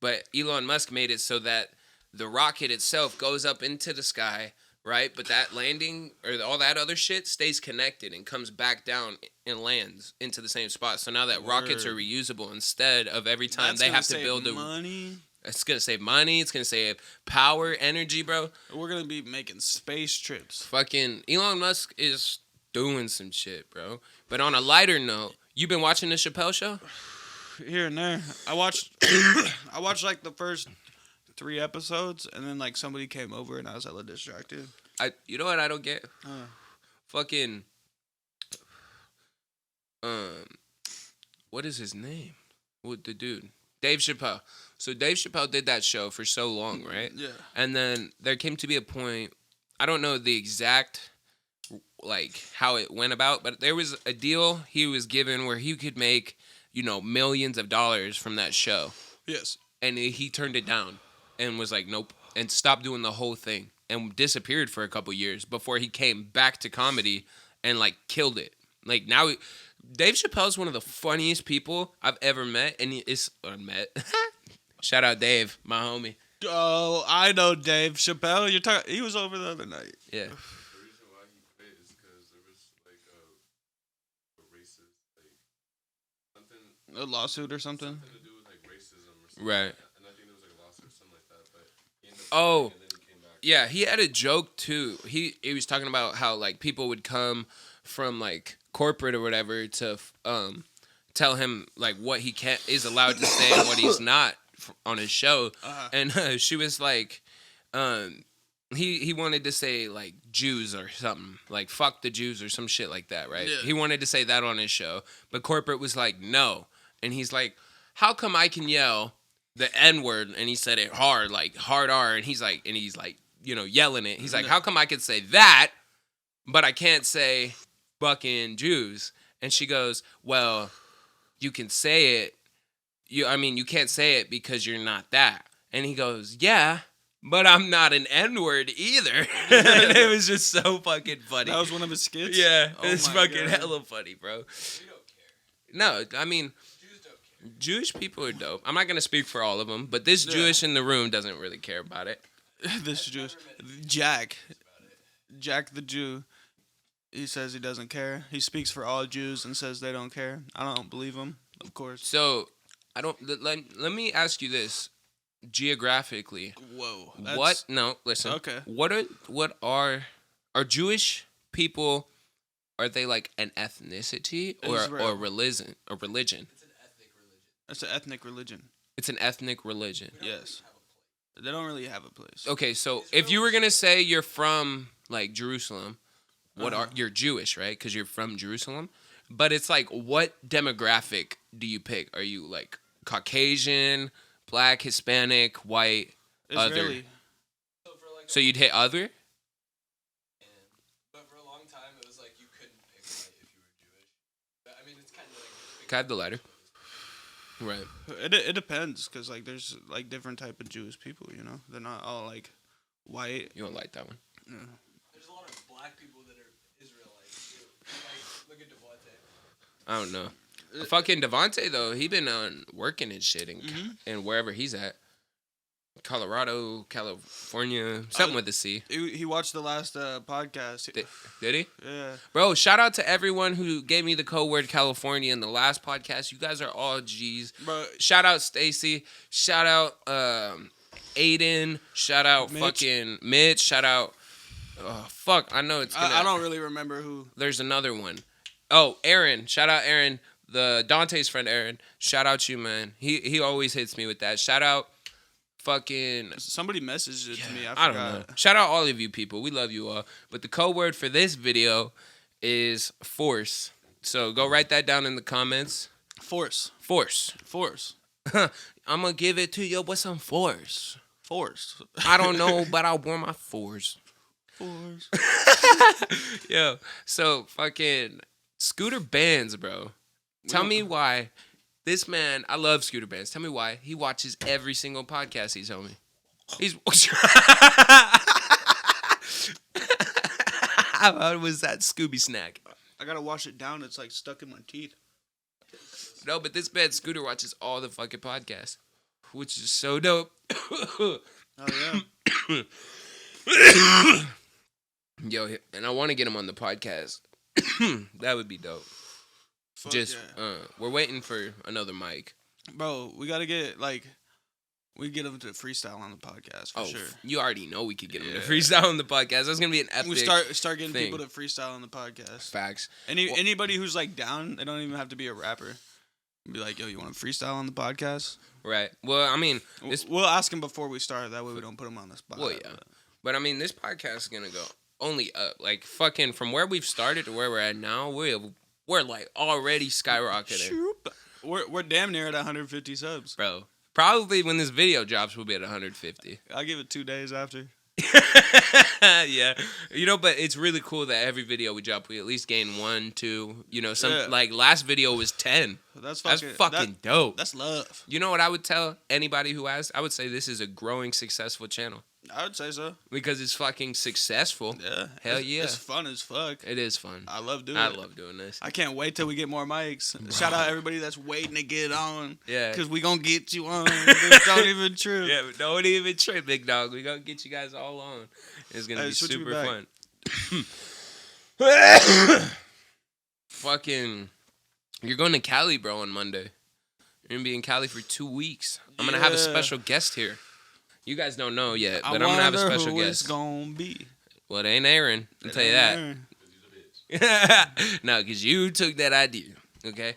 But Elon Musk made it so that the rocket itself goes up into the sky, right? But that landing or all that other shit stays connected and comes back down and lands into the same spot. So now that rockets are reusable instead of every time they have to build money. It's going to save money. It's going to save power, energy, bro. We're going to be making space trips. Fucking Elon Musk is doing some shit, bro. But on a lighter note, you been watching the Chappelle Show? Here and there. I watched like the first 3 episodes, and then like somebody came over and I was hella distracted. You know what I don't get? Fucking what is his name? What the dude? Dave Chappelle. So Dave Chappelle did that show for so long, right? Yeah. And then there came to be a point, I don't know the exact like how it went about, but there was a deal he was given where he could make, millions of dollars from that show. Yes. And he turned it down and was like, nope, and stopped doing the whole thing and disappeared for a couple years before he came back to comedy and like killed it. Like now, Dave Chappelle's one of the funniest people I've ever met, and Shout out Dave, my homie. Oh, I know Dave Chappelle. He was over the other night. Yeah. The reason why he quit is because there was like a racist, like something. A lawsuit or something. Something to do with like racism or something. Right. Like that. And I think there was like a lawsuit or something like that. But he ended up and then he came back. Yeah, he had a joke too. He was talking about how like people would come from like corporate or whatever to tell him like what he is allowed to say and what he's not on his show. And she was like, he wanted to say like Jews or something, like fuck the Jews or some shit like that, right? Yeah. He wanted to say that on his show, but corporate was like no, and he's like, how come I can yell the N-word, and he said it hard, like hard R, and he's like yelling it. He's like, how come I can say that, but I can't say fucking Jews? And she goes, well, you can say it. You can't say it because you're not that. And he goes, yeah, but I'm not an N-word either. And it was just so fucking funny. That was one of his skits? Yeah, Oh it's my fucking God. hella funny, bro. We don't care. No, I mean, Jews don't care. Jewish people are dope. I'm not going to speak for all of them, but this Jewish in the room doesn't really care about it. This Jewish. Jack the Jew. He says he doesn't care. He speaks for all Jews and says they don't care. I don't believe him, of course. So, let me ask you this geographically. Whoa. Listen. Okay. What are Jewish people, are they like an ethnicity or Israel. religion? It's an ethnic religion. It's an ethnic religion. Yes. They don't really have a place. Okay, so if you were going to say you're from like Jerusalem, you're Jewish, right? Because you're from Jerusalem. But it's like, what demographic do you pick? Are you like Caucasian, Black, Hispanic, white, other? Israeli. So you'd hit other? But for a long time, it was like you couldn't pick white if you were Jewish. But I mean, it's kind of like. Can I have the lighter? Right. It depends, because like there's like different type of Jewish people, they're not all like white. You don't like that one? Yeah. There's a lot of black people that are Israelites too. Like, look at Devontae. I don't know. Fucking Devontae though, he been working and shit and wherever he's at. Colorado, California, something with the C. He watched the last podcast. Did he? Yeah. Bro, shout out to everyone who gave me the code word California in the last podcast. You guys are all G's. Bro, Shout out Stacy. Shout out Aiden. Shout out Mitch. fucking Mitch. Shout out. Oh, fuck. I know it's gonna. I don't really remember who. There's another one. Oh, Aaron. Shout out Aaron. The Dante's friend Aaron. Shout out you, man. He always hits me with that. Shout out fucking. Somebody messaged it to me. I I forgot. don't know. Shout out all of you people. We love you all. But the code word for this video is force. So go write that down in the comments. Force. Force. I'm gonna give it to you with some force. Force. I don't know, but I want my force. Force. Yo, so fucking Scooter Bands, bro. Tell me why this man, I love Scooter Bands. Tell me why he watches every single podcast he's on me. He's How was that Scooby snack? I gotta wash it down. It's like stuck in my teeth. No, but this man Scooter watches all the fucking podcasts, which is so dope. Oh yeah. Yo, and I want to get him on the podcast. That would be dope. Fuck Just, yeah. we're waiting for another mic. Bro, we gotta get we get him to freestyle on the podcast for sure. You already know we could get him to Yeah. freestyle on the podcast. That's gonna be an epic. We start getting thing. people to freestyle on the podcast. Facts. Anybody who's like down, they don't even have to be a rapper. Be like, yo, you want to freestyle on the podcast? Right. Well, I mean, We'll ask him before we start. That way we don't put him on the spot. well, yeah. But I mean, this podcast is gonna go only up. Like fucking from where we've started to where we're at now, we're like already skyrocketing, We're damn near at 150 subs. bro. Probably when this video drops, we'll be at 150. I'll give it 2 days after. Yeah, but it's really cool that every video we drop, we at least gain 1, 2. Like last video was 10. That's That's fucking dope. That's love. You know what I would tell anybody who asked? I would say this is a growing, successful channel I would say so. because it's fucking successful. Yeah. Hell yeah. It's fun as fuck. It is fun. I love doing it. I love doing this. I can't wait till we get more mics. Shout out everybody that's waiting to get on. Yeah. Because we going to get you on. Just don't even trip. Yeah, but don't even trip, big dog. We gonna get you guys all on. It's gonna be switch me super back. fun. Fucking, you're going to Cali, bro, on Monday. You're gonna be in Cali for 2 weeks. I'm gonna have a special guest here. You guys don't know yet, but I'm gonna have a special who guest. it's gonna be. Well, it ain't Aaron. I'll tell you that. Aaron. No, because you took that idea. Okay,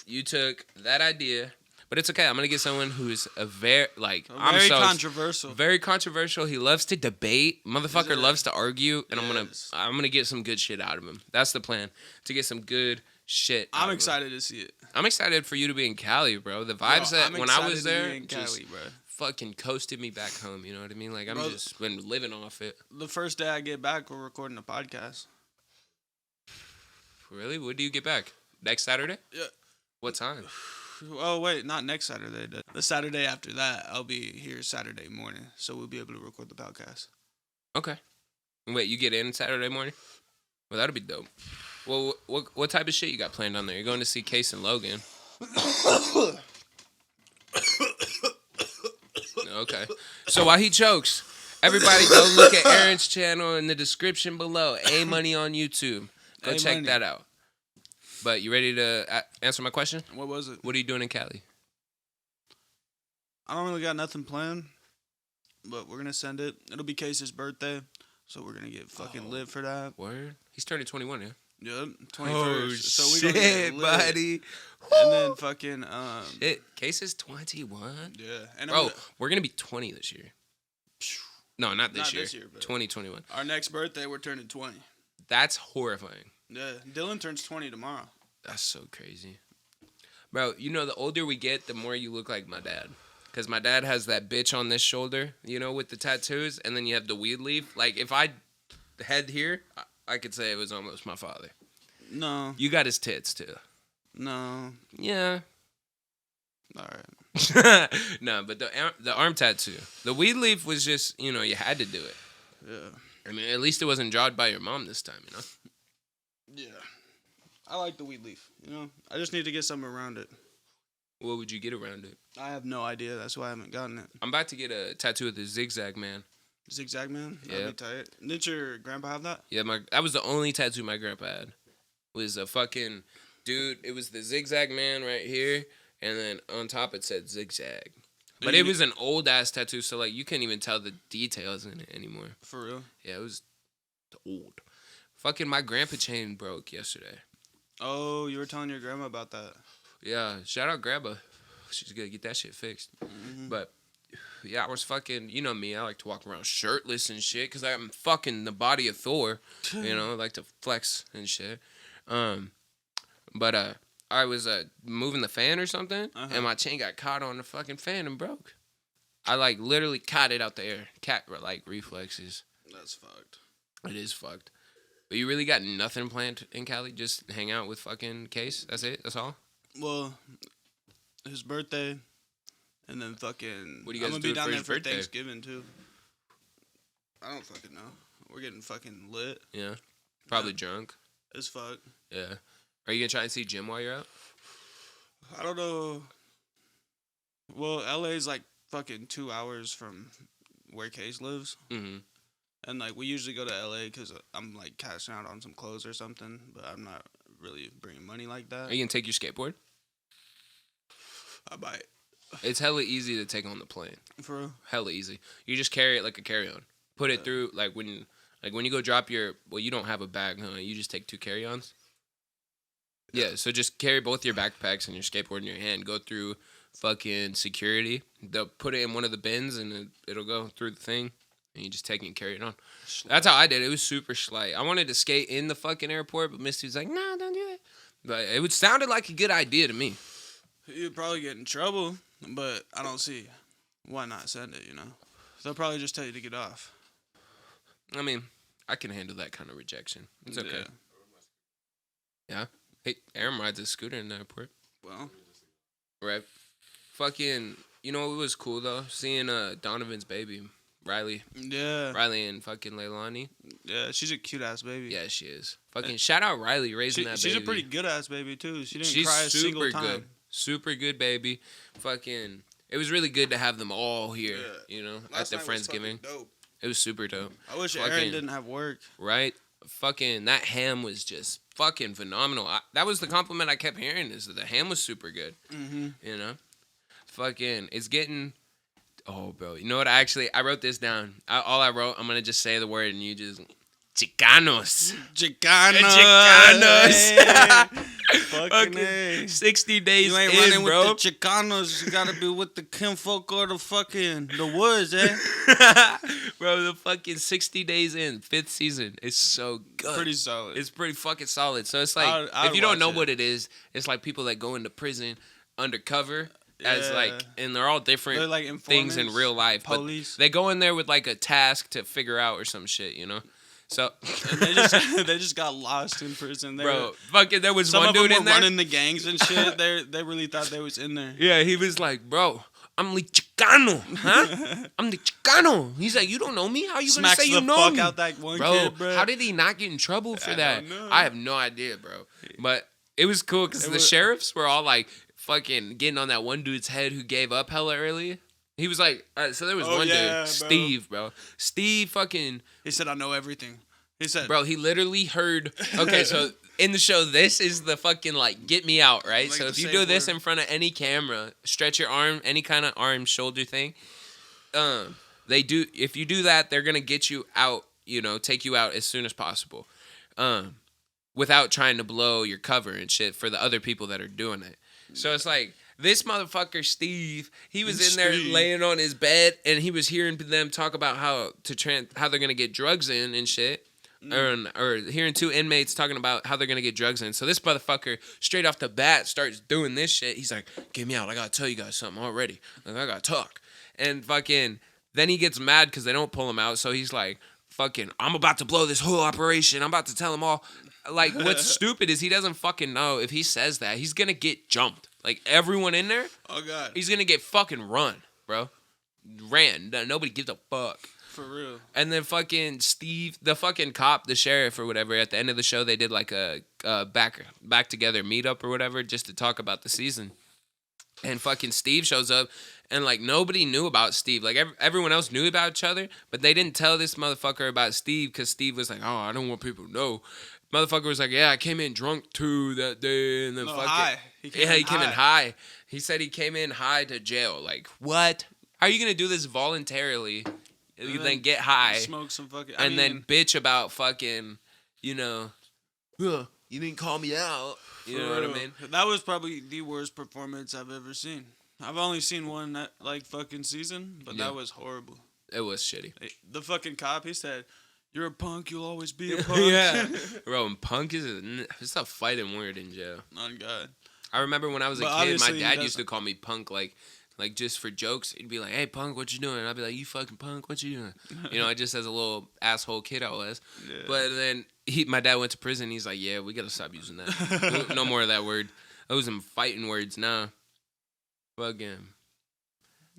you took that idea, but it's okay. I'm gonna get someone who's very Controversial. Very controversial. He loves to debate. Motherfucker Yeah. loves to argue, and Yes. I'm gonna get some good shit out of him. That's the plan, to get some good shit. out I'm of him. excited to see it. I'm excited for you to be in Cali, bro. The vibes Bro, that I'm when I excited was to be there in just Cali, bro. fucking coasted me back home. You know what I mean? Like I'm Bro, just been living off it. The first day I get back, we're recording a podcast. Really? When do you get back? Next Saturday? Yeah. What time? Oh, wait, not next Saturday. The Saturday after that, I'll be here Saturday morning, so we'll be able to record the podcast. Okay. Wait, you get in Saturday morning? Well, that'll be dope. Well, what type of shit you got planned on there? You're going to see Case and Logan. Okay. So while he chokes, everybody go look at Aaron's channel in the description below. A Money on YouTube. Go check A-Money. that out. But you ready to answer my question? What was it? What are you doing in Cali? I don't really got nothing planned, but we're going to send it. It'll be Case's birthday, so we're going to get fucking lit for that. Word? He's turning 21, yeah? Yep, 21st. Oh, So we shit, gonna get lit. buddy. And then fucking, Shit, Case is 21? yeah. And Bro, we're going to be 20 this year. No, not this Not year. this year, but- 2021. our next birthday, we're turning 20. That's horrifying. Yeah, Dylan turns 20 tomorrow. That's so crazy. Bro, the older we get, the more you look like my dad. Because my dad has that bitch on this shoulder, with the tattoos, and then you have the weed leaf. Like, if I had here, I could say it was almost my father. No. You got his tits, too. No. Yeah. All right. No, but the arm tattoo. The weed leaf was just, you had to do it. Yeah. I mean, at least it wasn't jawed by your mom this time, Yeah. I like the weed leaf, I just need to get something around it. What would you get around it? I have no idea. That's why I haven't gotten it. I'm about to get a tattoo of the Zigzag Man. Zigzag Man? Yeah. That'd be tight. Didn't your grandpa have that? Yeah, that was the only tattoo my grandpa had. Was a fucking dude. It was the Zigzag Man right here, and then on top it said Zigzag. But it was an old ass tattoo, so like you can't even tell the details in it anymore. For real? Yeah, it was old. Fucking my grandpa chain broke yesterday. Oh, you were telling your grandma about that. Yeah, shout out grandma. She's gonna get that shit fixed. Mm-hmm. But yeah, I was fucking. You know me, I like to walk around shirtless and shit because I'm fucking the body of Thor. I like to flex and shit. But I was moving the fan or something, and my chain got caught on the fucking fan and broke. I like literally caught it out the air. Cat like reflexes. That's fucked. It is fucked. But you really got nothing planned in Cali? Just hang out with fucking Case? That's it? That's all? Well, his birthday, and then fucking. What do you guys I'm gonna do be down for there his for birthday? Thanksgiving too. I don't fucking know. We're getting fucking lit Yeah. Probably drunk. as fuck. Yeah. Are you gonna try and see Jim while you're out? I don't know. Well, LA's like fucking 2 hours from where Case lives. Mm-hmm. And, like, we usually go to L.A. because I'm, like, cashing out on some clothes or something. But I'm not really bringing money like that. Are you gonna take your skateboard? I might. It's hella easy to take on the plane. For real? Hella easy. You just carry it like a carry-on. Put it through, like when you go drop your, well, you don't have a bag, huh? You just take 2 carry-ons? Yeah, so just carry both your backpacks and your skateboard in your hand. Go through fucking security. They'll put it in one of the bins and it'll go through the thing. And you just take it and carry it on. That's how I did it. It was super slight. I wanted to skate in the fucking airport, but Misty was like, "No, don't do it." But it sounded like a good idea to me. You'd probably get in trouble, but I don't see why not send it, you know? They'll probably just tell you to get off. I mean, I can handle that kind of rejection. It's okay. Yeah. Hey, Aaron rides a scooter in the airport. Well. Right. Fucking, you know what was cool, though? Seeing Donovan's baby, Riley. Yeah. Riley and fucking Leilani. Yeah, she's a cute-ass baby. Yeah, she is. Fucking shout out Riley raising that baby. She's a pretty good-ass baby, too. She didn't cry a single time. Good. Super good baby. Fucking, it was really good to have them all here, you know, at the Friendsgiving. Dope. It was super dope. I wish Aaron didn't have work. Right? Fucking, that ham was just fucking phenomenal. That was the compliment I kept hearing, is that the ham was super good. Mm-hmm. You know? Fucking, it's getting... Oh, bro. You know what? I wrote this down. All I wrote, I'm going to just say the word and you just... Chicanos. Fucking 60 days you ain't in, running bro. with the Chicanos. You gotta be with the kinfolk or the woods, eh? Bro, the fucking 60 days in, 5th season. It's so good. Pretty solid. It's pretty fucking solid. So it's like, if you don't know what it is, it's like people that go into prison undercover. As like, and they're all different things in real life. Police. But they go in there with like a task to figure out or some shit, you know? So they just got lost in prison. Bro, fucking, there was some one dude of them in were there running the gangs and shit. They really thought they was in there. Yeah, he was like, "Bro, I'm the Chicano, huh? I'm the Chicano." He's like, "You don't know me? How you gonna say you know me?" Smacks the fuck out that one bro, kid, bro. How did he not get in trouble for that? Don't know. I have no idea, bro. But it was cool because the sheriffs were all like fucking getting on that one dude's head who gave up hella early. He was like, so there was one dude, Steve, bro. Steve fucking... He said, "I know everything." He said... Bro, he literally heard... Okay, so in the show, this is the fucking, like, get me out, right? Like so if you do this in front of any camera, stretch your arm, any kind of arm, shoulder thing, if you do that, they're going to get you out, you know, take you out as soon as possible. Without trying to blow your cover and shit for the other people that are doing it. So it's like... This motherfucker, Steve, he was in there laying on his bed, and he was hearing them talk about how they're gonna get drugs in and shit, or hearing two inmates talking about how they're gonna get drugs in. So this motherfucker, straight off the bat, starts doing this shit. He's like, "Get me out! I gotta tell you guys something already. Like, I gotta talk." And fucking, then he gets mad because they don't pull him out. So he's like, "Fucking, I'm about to blow this whole operation. I'm about to tell them all." Like, what's stupid is he doesn't fucking know if he says that he's gonna get jumped. Like, everyone in there, oh god, he's gonna get fucking run, bro. Nobody gives a fuck. For real. And then fucking Steve, the fucking cop, the sheriff or whatever, at the end of the show, they did like a back together meetup or whatever just to talk about the season. And fucking Steve shows up, and like nobody knew about Steve. Like everyone else knew about each other, but they didn't tell this motherfucker about Steve because Steve was like, "Oh, I don't want people to know." Motherfucker was like, "Yeah, I came in drunk too that day," and then high. He came in high. He said he came in high to jail. Like, what? How are you gonna do this voluntarily? You then get high, smoke some fucking, then bitch about fucking, you know, you didn't call me out. You know what I mean? That was probably the worst performance I've ever seen. I've only seen one that like fucking season, but that was horrible. It was shitty. The fucking cop, he said, "You're a punk. You'll always be a punk." Yeah, bro. And punk it's a fighting word in jail. On God. I remember when I was a kid, my dad used to call me punk, like just for jokes. He'd be like, "Hey, punk, what you doing?" And I'd be like, "You fucking punk, what you doing?" You know, just as a little asshole kid I was. Yeah. But then my dad went to prison. He's like, "Yeah, we gotta stop using that. No more of that word. Those are fighting words now." Fucking.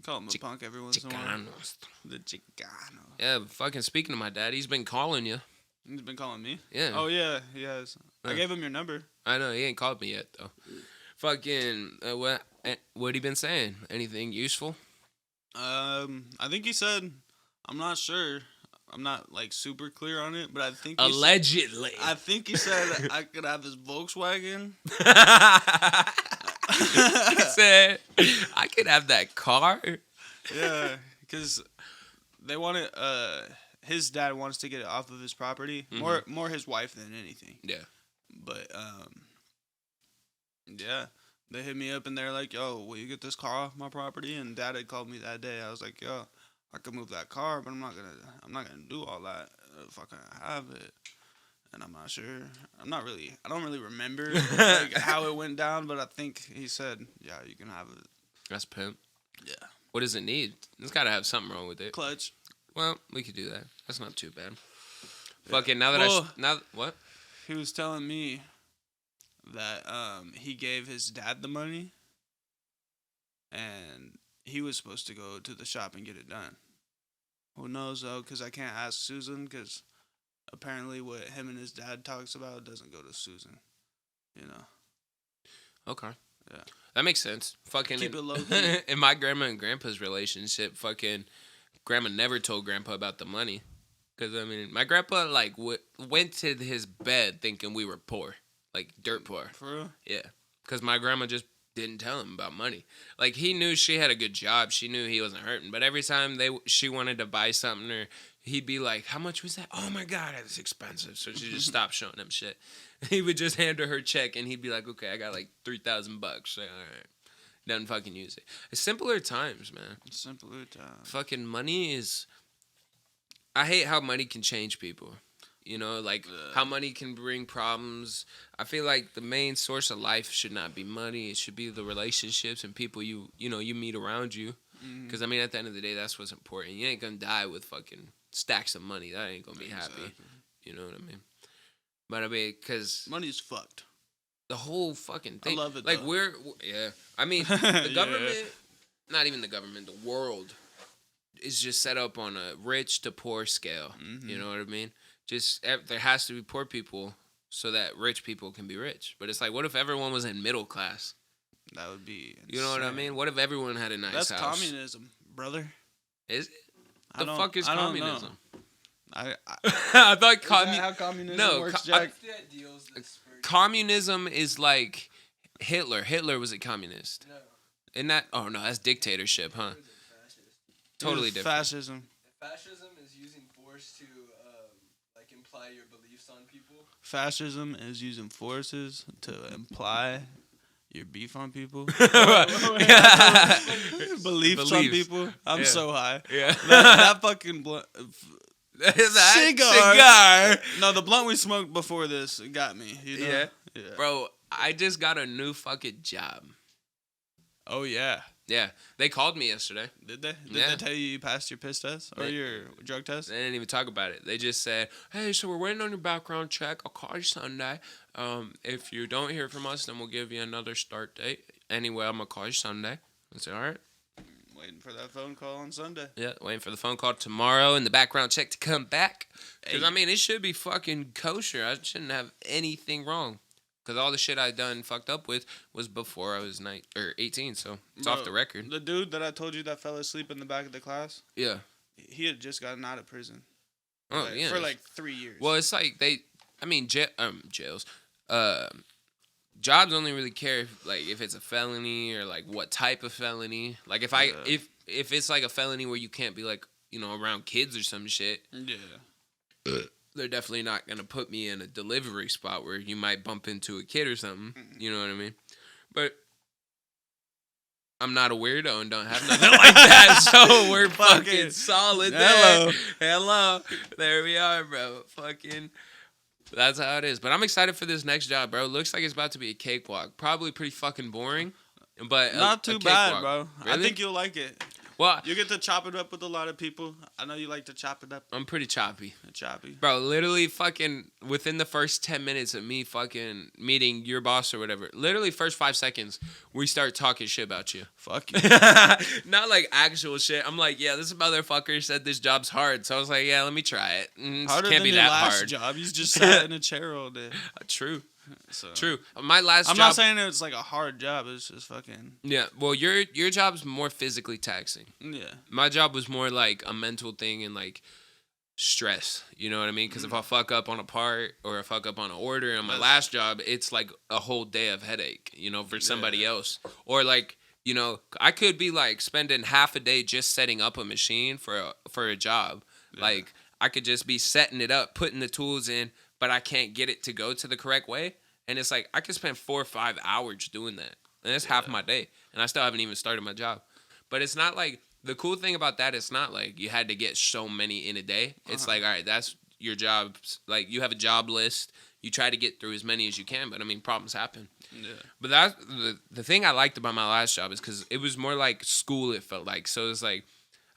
Call him a punk every once in a while. The Chicano. Yeah, fucking speaking of my dad, he's been calling you. He's been calling me? Yeah. Oh, yeah, he has. I gave him your number. I know, he ain't called me yet, though. Fucking, what he been saying? Anything useful? I think he said, I'm not sure. I'm not, like, super clear on it, but I think allegedly. I think he said I could have his Volkswagen. He said, I could have that car. Yeah, because they wanted, his dad wants to get it off of his property. Mm-hmm. More his wife than anything. Yeah. But, Yeah. They hit me up and they're like, yo, will you get this car off my property? And Dad had called me that day. I was like, yo, I could move that car, but I'm not gonna do all that if I can't have it. And I'm not sure. I don't really remember like, how it went down, but I think he said, yeah, you can have it. That's pimp. Yeah. What does it need? It's got to have something wrong with it. Clutch. Well, we could do that. That's not too bad. Yeah. Fucking now that what? He was telling me that he gave his dad the money, and he was supposed to go to the shop and get it done. Who knows though? Because I can't ask Susan because apparently what him and his dad talks about doesn't go to Susan. You know. Okay. Yeah. That makes sense. Fucking keep it low key. In my grandma and grandpa's relationship, fucking grandma never told grandpa about the money. Because, I mean, my grandpa, like, went to his bed thinking we were poor. Like, dirt poor. For real? Yeah. Because my grandma just didn't tell him about money. Like, he knew she had a good job. She knew he wasn't hurting. But every time she wanted to buy something, or he'd be like, how much was that? Oh, my God, that's expensive. So she just stopped showing him shit. He would just hand her check, and he'd be like, okay, I got, like, $3,000. Like, all right. Doesn't fucking use it. It's simpler times, man. Simpler times. Fucking money is... I hate how money can change people. You know, like how money can bring problems. I feel like the main source of life should not be money. It should be the relationships and people you meet around you. Because, I mean, at the end of the day, that's what's important. You ain't going to die with fucking stacks of money. That ain't going to be happy. You know what I mean? But, I mean, because... money's fucked. The whole fucking thing. I love it, like, though. yeah. I mean, the government, not even the government, the world is just set up on a rich to poor scale. Mm-hmm. You know what I mean? Just, there has to be poor people so that rich people can be rich. But it's like, what if everyone was in middle class? That would be insane. You know what I mean? What if everyone had a nice house? That's communism, brother. Is it? The fuck is communism? I I thought is that how communism works, Jack? Communism is like Hitler. Hitler was a communist. No. Isn't that? Oh no, that's dictatorship, huh? Totally different. Fascism. Fascism is using force to like imply your beliefs on people. Fascism is using forces to imply your beef on people. Beliefs on people. I'm so high. Yeah. That fucking blunt. Cigar. No, the blunt we smoked before this got me. You know? Yeah. Bro, I just got a new fucking job. Oh, yeah. Yeah. They called me yesterday. Did they? Did they tell you passed your piss test? Or your drug test? They didn't even talk about it. They just said, hey, so we're waiting on your background check. I'll call you Sunday. If you don't hear from us, then we'll give you another start date. Anyway, I'm going to call you Sunday. I said, all right. Waiting for that phone call on Sunday. Yeah, waiting for the phone call tomorrow and the background check to come back. Because, I mean, it should be fucking kosher. I shouldn't have anything wrong. Because all the shit I done fucked up with was before I was 18, so it's off the record. The dude that I told you that fell asleep in the back of the class? Yeah. He had just gotten out of prison. Oh, yeah. For like 3 years. Well, it's like jails. Jobs only really care if it's a felony or like what type of felony. Like if it's like a felony where you can't be like, around kids or some shit. Yeah. They're definitely not gonna put me in a delivery spot where you might bump into a kid or something. You know what I mean? But I'm not a weirdo and don't have nothing like that, so we're fucking solid there. Hello. There we are, bro. Fucking... That's how it is. But I'm excited for this next job, bro. Looks like it's about to be a cakewalk. Probably pretty fucking boring, but not too bad, bro. Really? I think you'll like it. Well, you get to chop it up with a lot of people. I know you like to chop it up. I'm pretty choppy. Choppy. Bro, literally fucking within the first 10 minutes of me fucking meeting your boss or whatever, literally first 5 seconds, we start talking shit about you. Fuck you. Not like actual shit. I'm like, yeah, this motherfucker said this job's hard. So I was like, yeah, let me try it. Harder can't than be your that last hard. job. You just sat in a chair all day. True. So. True. My last I'm job... not saying it's like a hard job. It's just fucking... Yeah. Well, your job's more physically taxing. Yeah. My job was more like a mental thing and like stress. You know what I mean? Because if I fuck up on a part or I fuck up on an order on my last job, it's like a whole day of headache, for somebody else. Or like, I could be like spending half a day just setting up a machine for a job. Yeah. Like I could just be setting it up, putting the tools in, but I can't get it to go to the correct way. And it's like, I could spend 4 or 5 hours doing that. And that's half my day. And I still haven't even started my job. But it's not like, the cool thing about that, it's not like you had to get so many in a day. It's like, all right, that's your job. Like, you have a job list. You try to get through as many as you can. But, I mean, problems happen. Yeah. But that's the thing I liked about my last job is because it was more like school, it felt like. So it's like,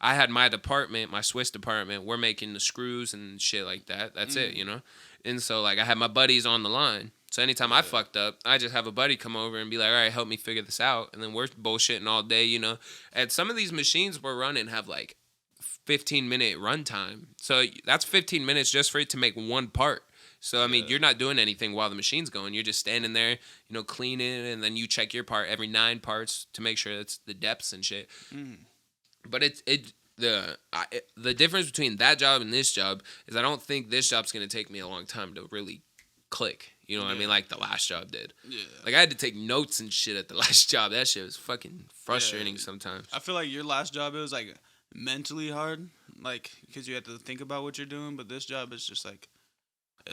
I had my department, my Swiss department. We're making the screws and shit like that. That's it, you know? And so, like, I had my buddies on the line. So anytime I fucked up, I just have a buddy come over and be like, all right, help me figure this out. And then we're bullshitting all day, you know. And some of these machines we're running have, like, 15-minute runtime. So that's 15 minutes just for it to make one part. So, I mean, you're not doing anything while the machine's going. You're just standing there, you know, cleaning, and then you check your part every 9 parts to make sure it's the depths and shit. But the difference between that job and this job is I don't think this job's going to take me a long time to really click. You know what I mean? Like the last job did. Yeah. Like, I had to take notes and shit at the last job. That shit was fucking frustrating sometimes. I feel like your last job, it was, like, mentally hard. Like, because you had to think about what you're doing. But this job is just, like...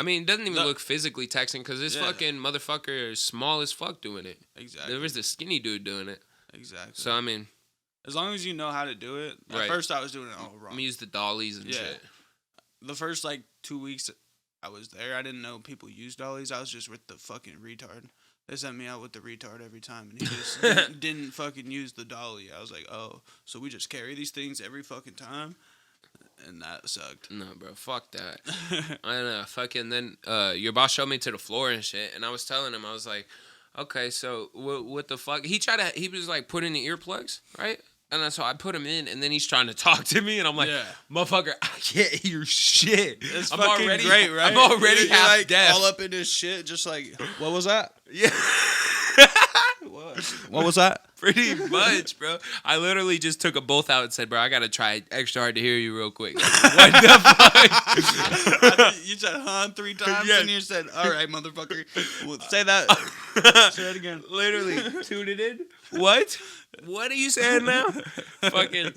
I mean, it doesn't even look physically taxing because this fucking motherfucker is small as fuck doing it. Exactly. There was the skinny dude doing it. Exactly. So, I mean... As long as you know how to do it. At first, I was doing it all wrong. I'm use the dollies and shit. The first, like, 2 weeks I was there, I didn't know people used dollies. I was just with the fucking retard. They sent me out with the retard every time, and he just didn't fucking use the dolly. I was like, oh, so we just carry these things every fucking time? And that sucked. No, bro, fuck that. I don't know, fucking, then your boss showed me to the floor and shit, and I was telling him, I was like, okay, so what the fuck? He was like putting the earplugs, right? And so I put him in, and then he's trying to talk to me, and I'm like, motherfucker, I can't hear shit. It's fucking great, right? I'm already You're half like deaf. all up in this shit, just like, what was that? Yeah. What was that? Pretty much, bro. I literally just took a both out and said, bro, I got to try extra hard to hear you real quick. Like, what the fuck? You said, huh, 3 times, and you said, all right, motherfucker. Well, say that. Say it again. Literally, tune it in. What? What are you saying now? Fucking.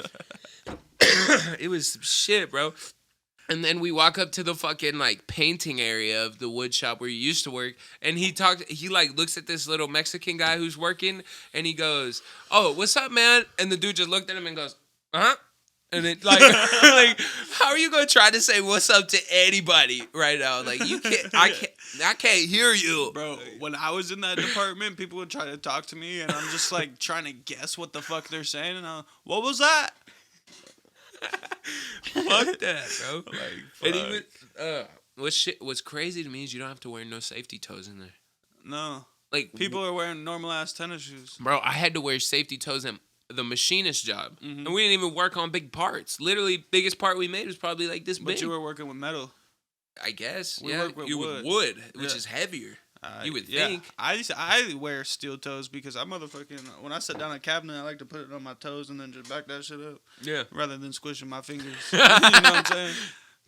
It was some shit, bro. And then we walk up to the fucking, like, painting area of the wood shop where you used to work. And he like, looks at this little Mexican guy who's working. And he goes, oh, what's up, man? And the dude just looked at him and goes, uh-huh. And it, like, like, how are you going to try to say what's up to anybody right now? Like, you can't, I can't hear you. Bro, when I was in that department, people would try to talk to me. And I'm just, like, trying to guess what the fuck they're saying. And what was that? Fuck that, bro. Like, fuck. And even what's crazy to me is you don't have to wear no safety toes in there. No. Like, people are wearing normal ass tennis shoes. Bro, I had to wear safety toes in the machinist job. And we didn't even work on big parts. Literally, biggest part we made was probably like this big. But you were working with metal. I guess. We work with wood, which is heavier. You would think. I wear steel toes because I motherfucking, when I sit down at a cabinet, I like to put it on my toes and then just back that shit up. Yeah. Rather than squishing my fingers. You know what I'm saying?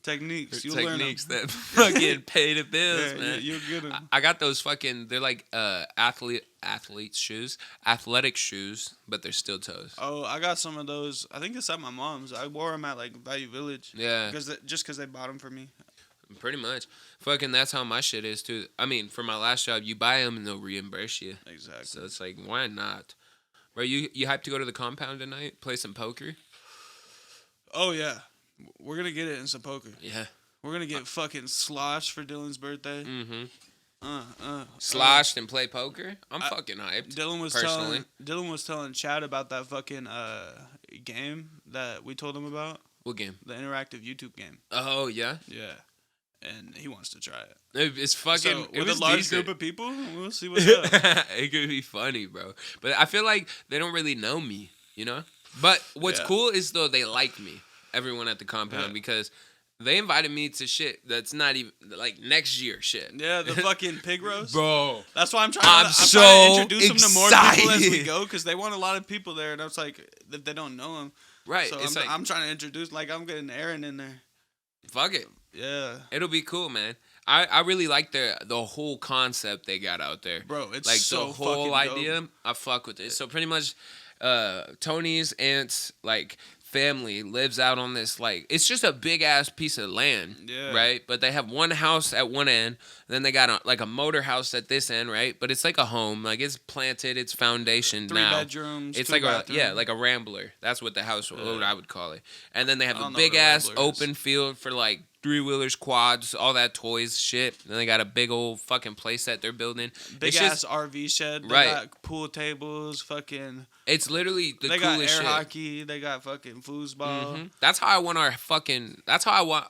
Techniques. You'll Techniques that fucking pay the bills, man. You'll get them. I got those fucking, they're like athlete's shoes, athletic shoes, but they're steel toes. Oh, I got some of those. I think it's at my mom's. I wore them at like Value Village. Yeah. Just because they bought them for me. Pretty much. Fucking that's how my shit is, too. I mean, for my last job, you buy them and they'll reimburse you. Exactly. So it's like, why not? Bro, you hyped to go to the compound tonight? Play some poker? Oh, yeah. We're going to get it in some poker. Yeah. We're going to get fucking sloshed for Dylan's birthday. Sloshed and play poker? I'm fucking hyped. Dylan was telling Chad about that fucking game that we told him about. What game? The interactive YouTube game. Oh, yeah? Yeah. And he wants to try it. It's fucking... So, with a large group of people, we'll see what's up. It could be funny, bro. But I feel like they don't really know me, you know? But what's cool is, though, they like me. Everyone at the compound, because they invited me to shit that's not even, like, next year shit. Yeah, the fucking pig roast. Bro. That's why I'm trying so to introduce them to more people as we excited. go, because they want a lot of people there, and I was like, that they don't know them. Right. So I'm trying to introduce, like, I'm getting Aaron in there. Fuck it. Yeah. It'll be cool, man. I really like the whole concept they got out there. Bro, it's like so the whole fucking idea. dope. I fuck with it. So pretty much Tony's aunts like family lives out on this, like, it's just a big ass piece of land, right? But they have one house at one end, then they got a motor house at this end, right? But it's like a home, like it's planted, it's foundation 3 now. bedrooms, It's 2 like bathrooms. like a rambler. That's what the house, what I would call it. And then they have I a don't know big what a ass rambler is. open field for like 3-wheelers, quads, all that toys, shit. And they got a big old fucking place that they're building. Big It's ass just, RV shed. They Right. got pool tables, fucking. it's literally the They got coolest air shit. hockey. They got fucking foosball. Mhm. That's how I want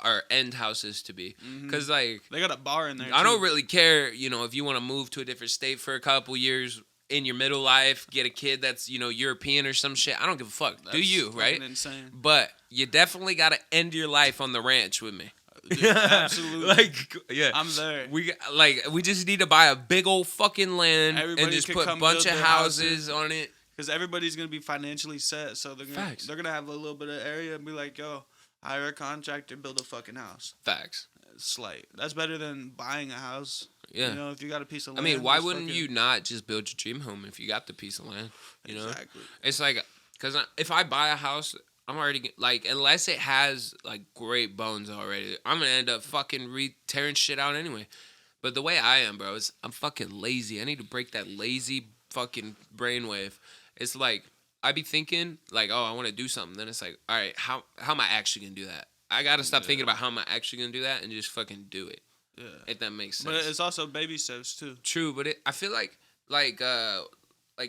our end houses to be. Cause like They got a bar in there. I don't too. really care, if you want to move to a different state for a couple years in your middle life, get a kid that's European or some shit. I don't give a fuck. Do That's you, fucking right? Insane. But you definitely gotta end your life on the ranch with me. Dude, absolutely. Like, yeah, I'm there. We just need to buy a big old fucking land Everybody and just could put a come bunch build of their houses on it. Because everybody's gonna be financially set, so Facts. they're gonna have a little bit of area and be like, yo, hire a contractor, build a fucking house. Facts. Slight. That's better than buying a house. Yeah. You know, if you got a piece of I land. mean, why just wouldn't fucking- you not just build your dream home if you got the piece of land? You know, Exactly. it's like, because if I buy a house, I'm already like, unless it has like great bones already, I'm gonna end up fucking tearing shit out anyway. But the way I am, bro, is I'm fucking lazy. I need to break that lazy fucking brainwave. It's like I be thinking like, oh, I want to do something. Then it's like, all right, how am I actually gonna do that? I gotta stop thinking about how am I actually gonna do that and just fucking do it. Yeah. If that makes sense. But it's also baby steps too. True, but I feel like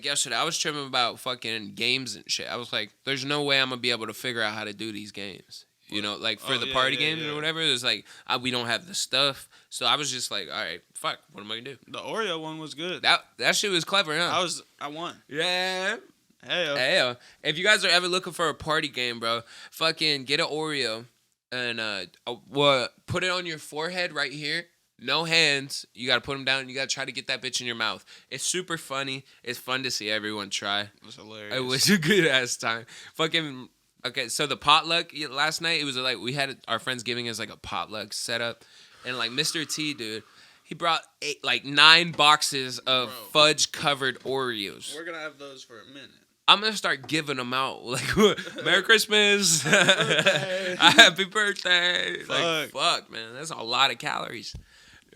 yesterday I was tripping about fucking games and shit. I was like, there's no way I'm gonna be able to figure out how to do these games. You know, like for the party games or whatever. It's like we don't have the stuff. So I was just like, all right, fuck, what am I gonna do? The Oreo one was good. That shit was clever, huh? I won. Yeah. Hey. If you guys are ever looking for a party game, bro, fucking get an Oreo and put it on your forehead right here. No hands. You gotta put them down. And you gotta try to get that bitch in your mouth. It's super funny. It's fun to see everyone try. It was hilarious. It was a good ass time. Fucking okay. So the potluck last night, it was like we had our friends giving us like a potluck setup, and like Mr. T, dude, he brought 9 boxes of fudge covered Oreos. We're gonna have those for a minute. I'm gonna start giving them out like Merry Christmas, birthday. Happy birthday. Like Fuck. fuck, man, that's a lot of calories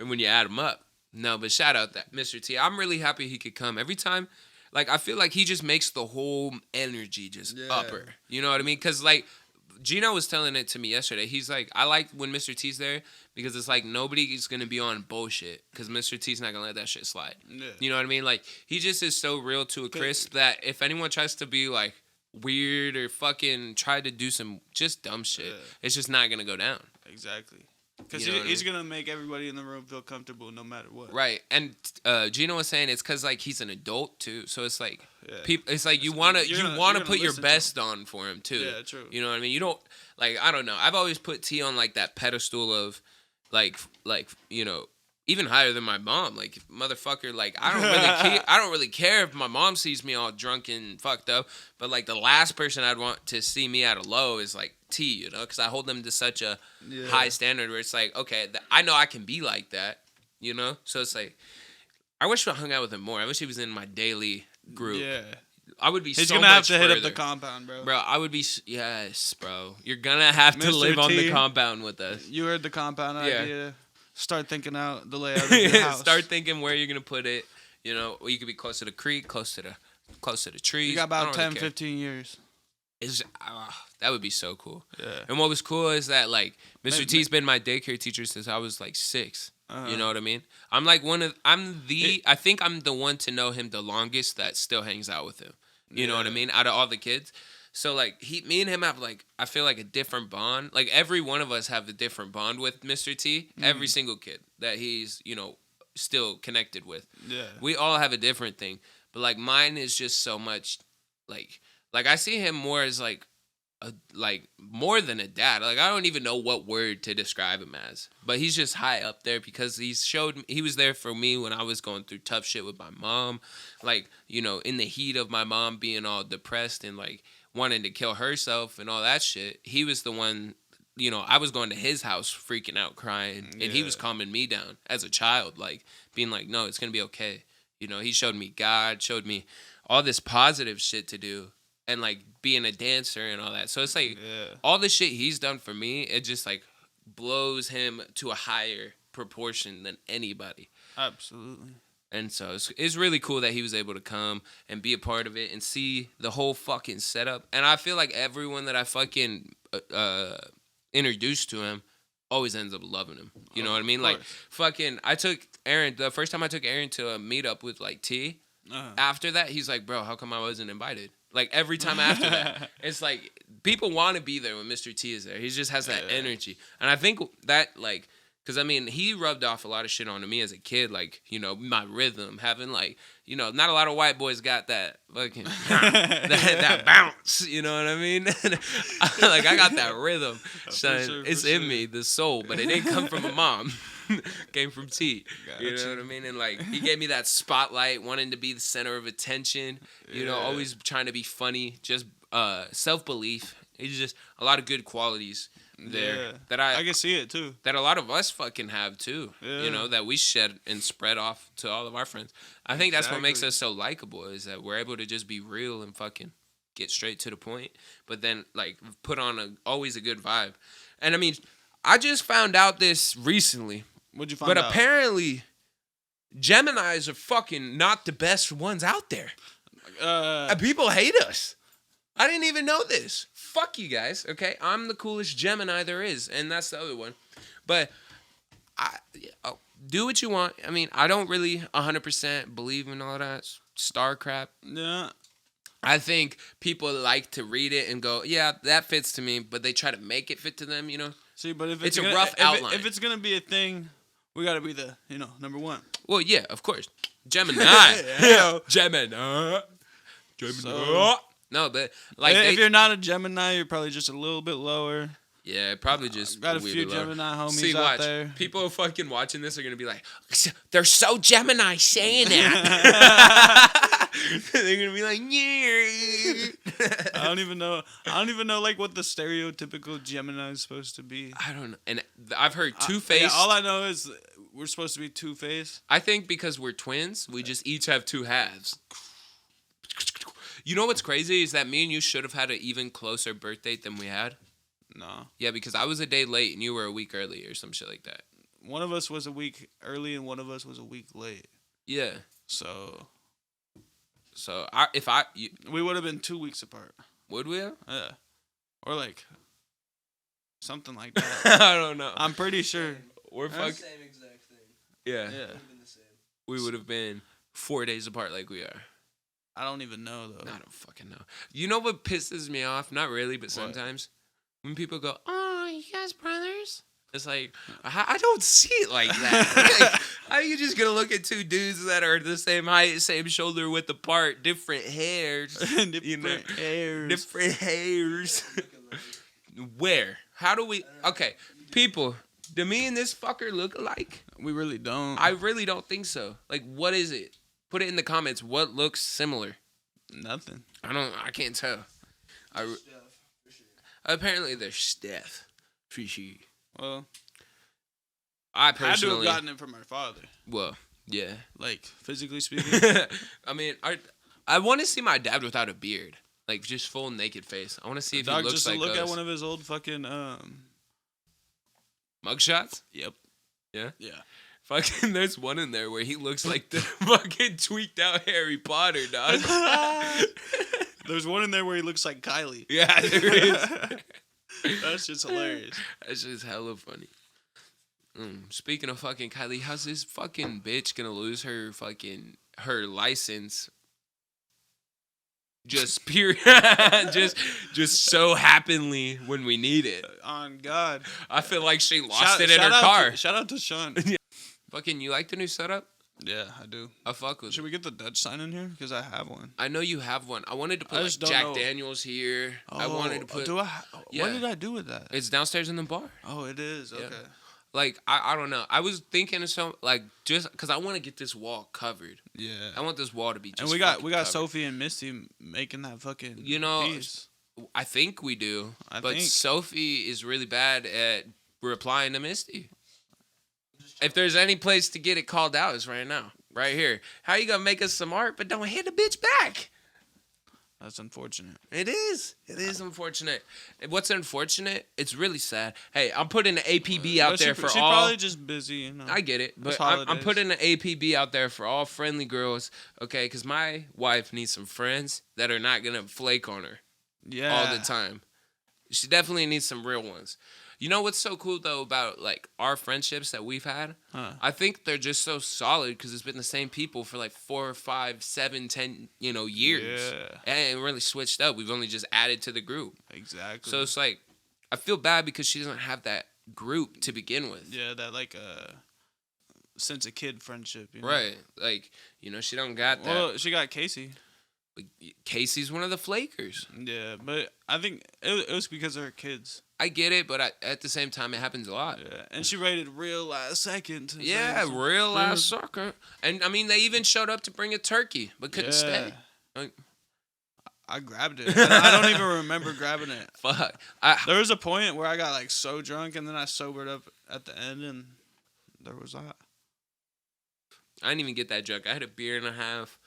when you add them up. No, but shout out that Mr. T. I'm really happy he could come every time. Like I feel like he just makes the whole energy just upper. You know what I mean? Because like Gino was telling it to me yesterday. He's like, I like when Mr. T's there because it's like nobody is gonna be on bullshit because Mr. T's not gonna let that shit slide. Yeah. You know what I mean? Like he just is so real to a crisp that if anyone tries to be like weird or fucking try to do some just dumb shit, it's just not gonna go down. Exactly. Because You know what I he's mean? gonna make everybody in the room feel comfortable no matter what. Right. And Gino was saying it's because like he's an adult too, so it's like Yeah. people. It's like you You're wanna gonna put your listen to best on for him too. Yeah, true. You know what I mean? You don't like I don't know. I've always put T on like that pedestal of like even higher than my mom. Like motherfucker. Like I don't really care if my mom sees me all drunk and fucked up. But like the last person I'd want to see me at a low is like T. You know, because I hold them to such a high standard where it's like okay, I know I can be like that. You know, so it's like I wish I hung out with him more. I wish he was in my daily group. Yeah. I would be He's so gonna have much to hit up further. the compound, bro. Bro, I would be yes, bro. You're gonna have to Mr. live on the T. compound with us. You heard the compound Yeah. idea. Start thinking out the layout of your house. Start thinking where you're gonna put it. You know, you could be close to the creek, close to the trees. You got I about don't 10, really care. 15 years. That would be so cool. Yeah. And what was cool is that like Mr. Maybe- T's been my daycare teacher since I was like 6. Uh-huh. You know what I mean? I'm like I think I'm the one to know him the longest that still hangs out with him. You know what I mean? Out of all the kids. So like me and him have like I feel like a different bond. Like every one of us have a different bond with Mr. T. Every single kid that he's, still connected with. Yeah. We all have a different thing. But like mine is just so much like I see him more as like more than a dad. Like I don't even know what word to describe him as. But he's just high up there because he was there for me when I was going through tough shit with my mom. Like, in the heat of my mom being all depressed and like wanting to kill herself and all that shit. He was the one, I was going to his house freaking out crying and he was calming me down as a child, like being like, no, it's going to be okay. He showed me God, showed me all this positive shit to do. and like being a dancer and all that. So it's like Yeah. all the shit he's done for me, it just like blows him to a higher proportion than anybody. Absolutely. And so it's really cool that he was able to come and be a part of it and see the whole fucking setup. And I feel like everyone that I fucking introduced to him always ends up loving him. You know what I mean? Like, fucking, I took Aaron, the first time I took Aaron to a meetup with, like, T, after that, he's like, bro, how come I wasn't invited? Like, every time after that, it's like, people want to be there when Mr. T is there. He just has that energy. And I think that, like, because, I mean, he rubbed off a lot of shit onto me as a kid, like, you know, my rhythm, having, like, you know, not a lot of white boys got that fucking, that bounce, you know what I mean? Like, I got that rhythm. Son, sure, it's in me, the soul, but it didn't come from a mom. Came from T. You know what I mean? And, like, he gave me that spotlight, wanting to be the center of attention, you know, always trying to be funny, just self-belief. It's just a lot of good qualities there that I can see it too. That a lot of us fucking have too. Yeah. You know, that we shed and spread off to all of our friends. I think that's what makes us so likable, is that we're able to just be real and fucking get straight to the point, but then like put on always a good vibe. And I mean, I just found out this recently. What'd you find out? But apparently Geminis are fucking not the best ones out there. And people hate us. I didn't even know this. Fuck you guys, okay? I'm the coolest Gemini there is, and that's the other one. But do what you want. I mean, I don't really 100% believe in all that star crap. Yeah. I think people like to read it and go, yeah, that fits to me, but they try to make it fit to them, you know? See, but if it's a rough outline. If it's going to be a thing, we got to be the, you know, number one. Well, yeah, of course. Gemini. Yeah. Gemini. So, no, but like if you're not a Gemini, you're probably just a little bit lower. Yeah, probably just got a few Gemini homies See, out watch. there. People fucking watching this are gonna be like, they're so Gemini saying that. They're gonna be like, yeah. I don't even know like what the stereotypical Gemini is supposed to be. I don't know. And I've heard two-faced. Yeah, all I know is we're supposed to be two-faced. I think because we're twins, we just each have two halves. You know what's crazy is that me and you should have had an even closer birth date than we had. No. Yeah, because I was a day late and you were a week early or some shit like that. One of us was a week early and one of us was a week late. Yeah. So we would have been 2 weeks apart. Would we have? Yeah. Or like something like that. I don't know. I'm pretty sure. We're fucking Same exact thing. Yeah. Yeah. Would have been the same. We would have been 4 days apart like we are. I don't even know though. I don't fucking know. You know what pisses me off? Not really, but sometimes when people go, "Oh, you guys brothers?" It's like I don't see it like that. Like, how are you just gonna look at two dudes that are the same height, same shoulder width apart, different hairs, different hairs? Where? How do we? Okay, people. Do me and this fucker look alike? We really don't. I really don't think so. Like, what is it? Put it in the comments. What looks similar? Nothing. I can't tell. Apparently, they're Steph. For sure. Well, I had to personally have gotten it from our father. Well, yeah. Like physically speaking. I mean, I want to see my dad without a beard, like just full naked face. I want to see if he looks just like look us. at one of his old fucking mugshots. Yep. Yeah. Yeah. Fucking, there's one in there where he looks like the fucking tweaked out Harry Potter, dog. There's one in there where he looks like Kylie. Yeah, there is. That's just hilarious. That's just hella funny. Speaking of fucking Kylie, how's this fucking bitch gonna lose her license? Just pure, just so happenly when we need it. On God, I feel like she lost it in her car. Shout out to Sean. Fucking, you like the new setup? Yeah, I do. I fuck with Should it. we get the Dutch sign in here? Because I have one. I know you have one. I wanted to put I like just don't Jack know. Daniels here. I wanted to put. What did I do with that? It's downstairs in the bar. Oh, it is. Okay. Yeah. Like, I don't know. I was thinking of some, like, just because I want to get this wall covered. Yeah. I want this wall to be just And we got covered. Sophie and Misty making that fucking piece. I think we do. I but think. Sophie is really bad at replying to Misty. If there's any place to get it called out, it's right now. Right here. How you gonna make us some art but don't hit a bitch back? That's unfortunate. It is. It is unfortunate. What's unfortunate? It's really sad. Hey, I'm putting an APB out there for she's all. She's probably just busy, you know. I get it, but It's I'm holidays. putting an APB out there for all friendly girls, okay? Because my wife needs some friends that are not gonna flake on her all the time. She definitely needs some real ones. You know what's so cool though about like our friendships that we've had? I think they're just so solid because it's been the same people for like 4, 5, 7, 10, years. Yeah. And it ain't really switched up. We've only just added to the group. Exactly. So it's like I feel bad because she doesn't have that group to begin with. Yeah, that like sense of kid friendship. You know? Right. Like, she don't got that. Well, she got Casey. Casey's one of the flakers. Yeah, but I think it was because of her kids. I get it, but at the same time, it happens a lot. Yeah, and she rated real last second. Yeah, real last sucker. And, I mean, they even showed up to bring a turkey, but couldn't stay. I grabbed it. I don't even remember grabbing it. Fuck. There was a point where I got, like, so drunk, and then I sobered up at the end, and there was that. I didn't even get that drunk. I had a beer and a half.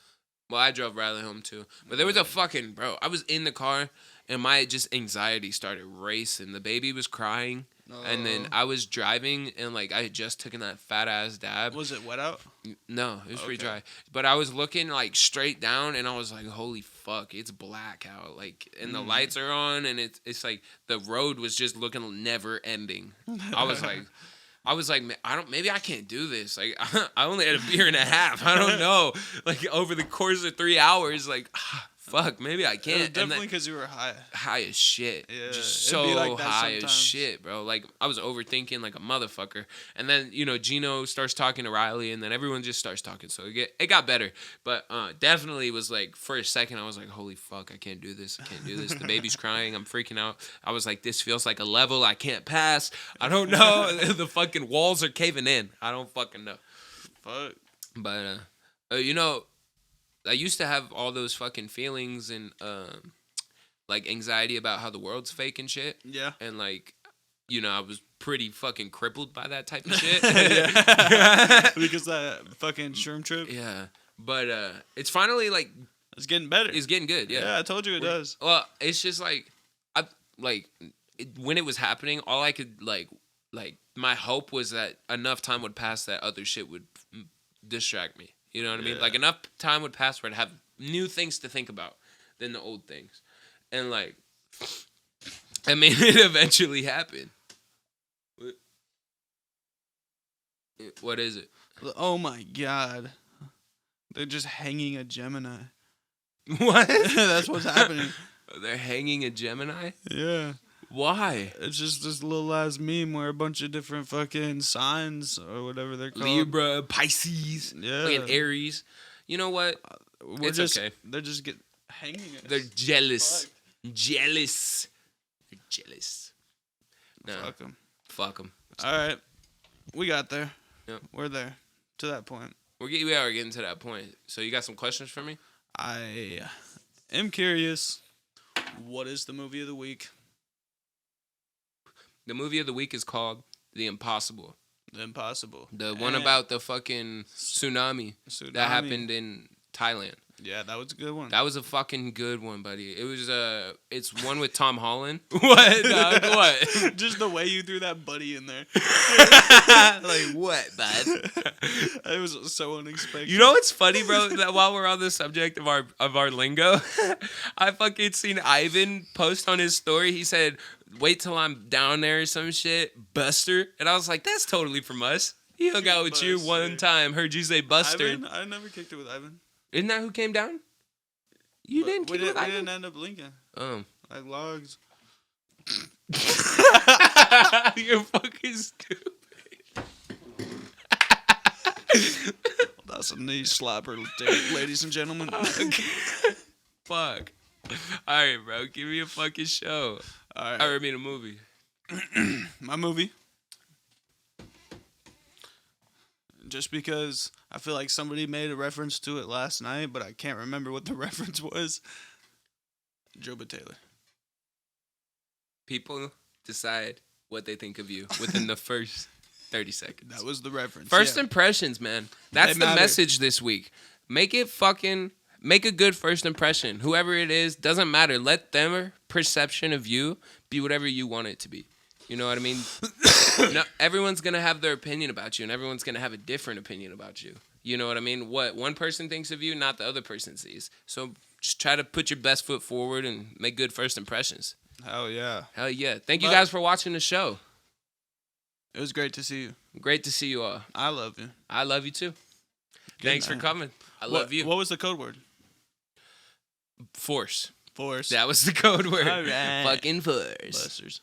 Well, I drove Riley home, too. But there was a fucking... Bro, I was in the car, and my just anxiety started racing. The baby was crying, and then I was driving, and, like, I had just taken that fat-ass dab. Was it wet out? No, it was pretty dry. But I was looking, like, straight down, and I was like, holy fuck, it's black out. Like, and the lights are on, and it's like, the road was just looking never-ending. I was like, man, maybe I can't do this. Like, I only had a beer and a half. I don't know. Like, over the course of 3 hours, like, fuck, maybe I can't. Definitely because you were high. High as shit. Yeah, just it'd be so like that high as sometimes. shit, bro. Like, I was overthinking like a motherfucker. And then, Gino starts talking to Riley, and then everyone just starts talking. So it got better. But definitely was like, for a second, I was like, holy fuck, I can't do this. I can't do this. The baby's crying. I'm freaking out. I was like, this feels like a level I can't pass. I don't know. The fucking walls are caving in. I don't fucking know. Fuck. But, I used to have all those fucking feelings and, like, anxiety about how the world's fake and shit. Yeah. And, like, I was pretty fucking crippled by that type of shit. Because that fucking shroom trip. Yeah. But, it's finally, like... It's getting better. It's getting good, yeah. Yeah, I told you it does. Well, it's just, like... when it was happening, all I could, like, my hope was that enough time would pass that other shit would distract me. You know what I mean? Like, enough time would pass where I'd have new things to think about than the old things. And, like, I mean, it eventually happened. What is it? Oh, my God. They're just hanging a Gemini. What? That's what's happening. They're hanging a Gemini? Yeah. Why? It's just this little ass meme where a bunch of different fucking signs or whatever they're called. Libra, Pisces, Yeah. fucking Aries. You know what? It's okay. They're just hanging us. They're jealous. Jealous. They're jealous. No. Fuck them. Fuck them. All right. We got there. Yep. We're there. To that point. We are getting to that point. So you got some questions for me? I am curious. What is the movie of the week? The movie of the week is called The Impossible. The Impossible. The one about the fucking tsunami that happened in Thailand. Yeah, that was a good one. That was a fucking good one, buddy. It was it's one with Tom Holland. What, dog? What? Just the way you threw that buddy in there. Like what, bud? It was so unexpected. You know what's funny, bro? That while we're on the subject of our lingo, I fucking seen Ivan post on his story. He said, "Wait till I'm down there or some shit, Buster." And I was like, "That's totally from us." He hung out with you one time. Heard you say Buster. Ivan? I never kicked it with Ivan. Isn't that who came down? You didn't kick it with We Ivan? didn't end up linking. Like logs. You're fucking stupid. That's a knee slapper, ladies and gentlemen. Fuck. Alright, bro. Give me a fucking show. All right. I mean a movie. My movie. Just because I feel like somebody made a reference to it last night, but I can't remember what the reference was. Joba Taylor. People decide what they think of you within the first 30 seconds. That was the reference. First yeah. impressions, man. That's They the matter. message this week. Make it fucking make a good first impression. Whoever it is, doesn't matter. Let their perception of you be whatever you want it to be. You know what I mean? No, everyone's going to have their opinion about you, and everyone's going to have a different opinion about you. You know what I mean? What one person thinks of you, not the other person sees. So just try to put your best foot forward and make good first impressions. Hell yeah. Hell yeah. Thank you guys for watching the show. It was great to see you. Great to see you all. I love you. I love you too. Thanks for coming. I love you. What was the code word? Force. Force. That was the code word. All right. Fucking force. Busters.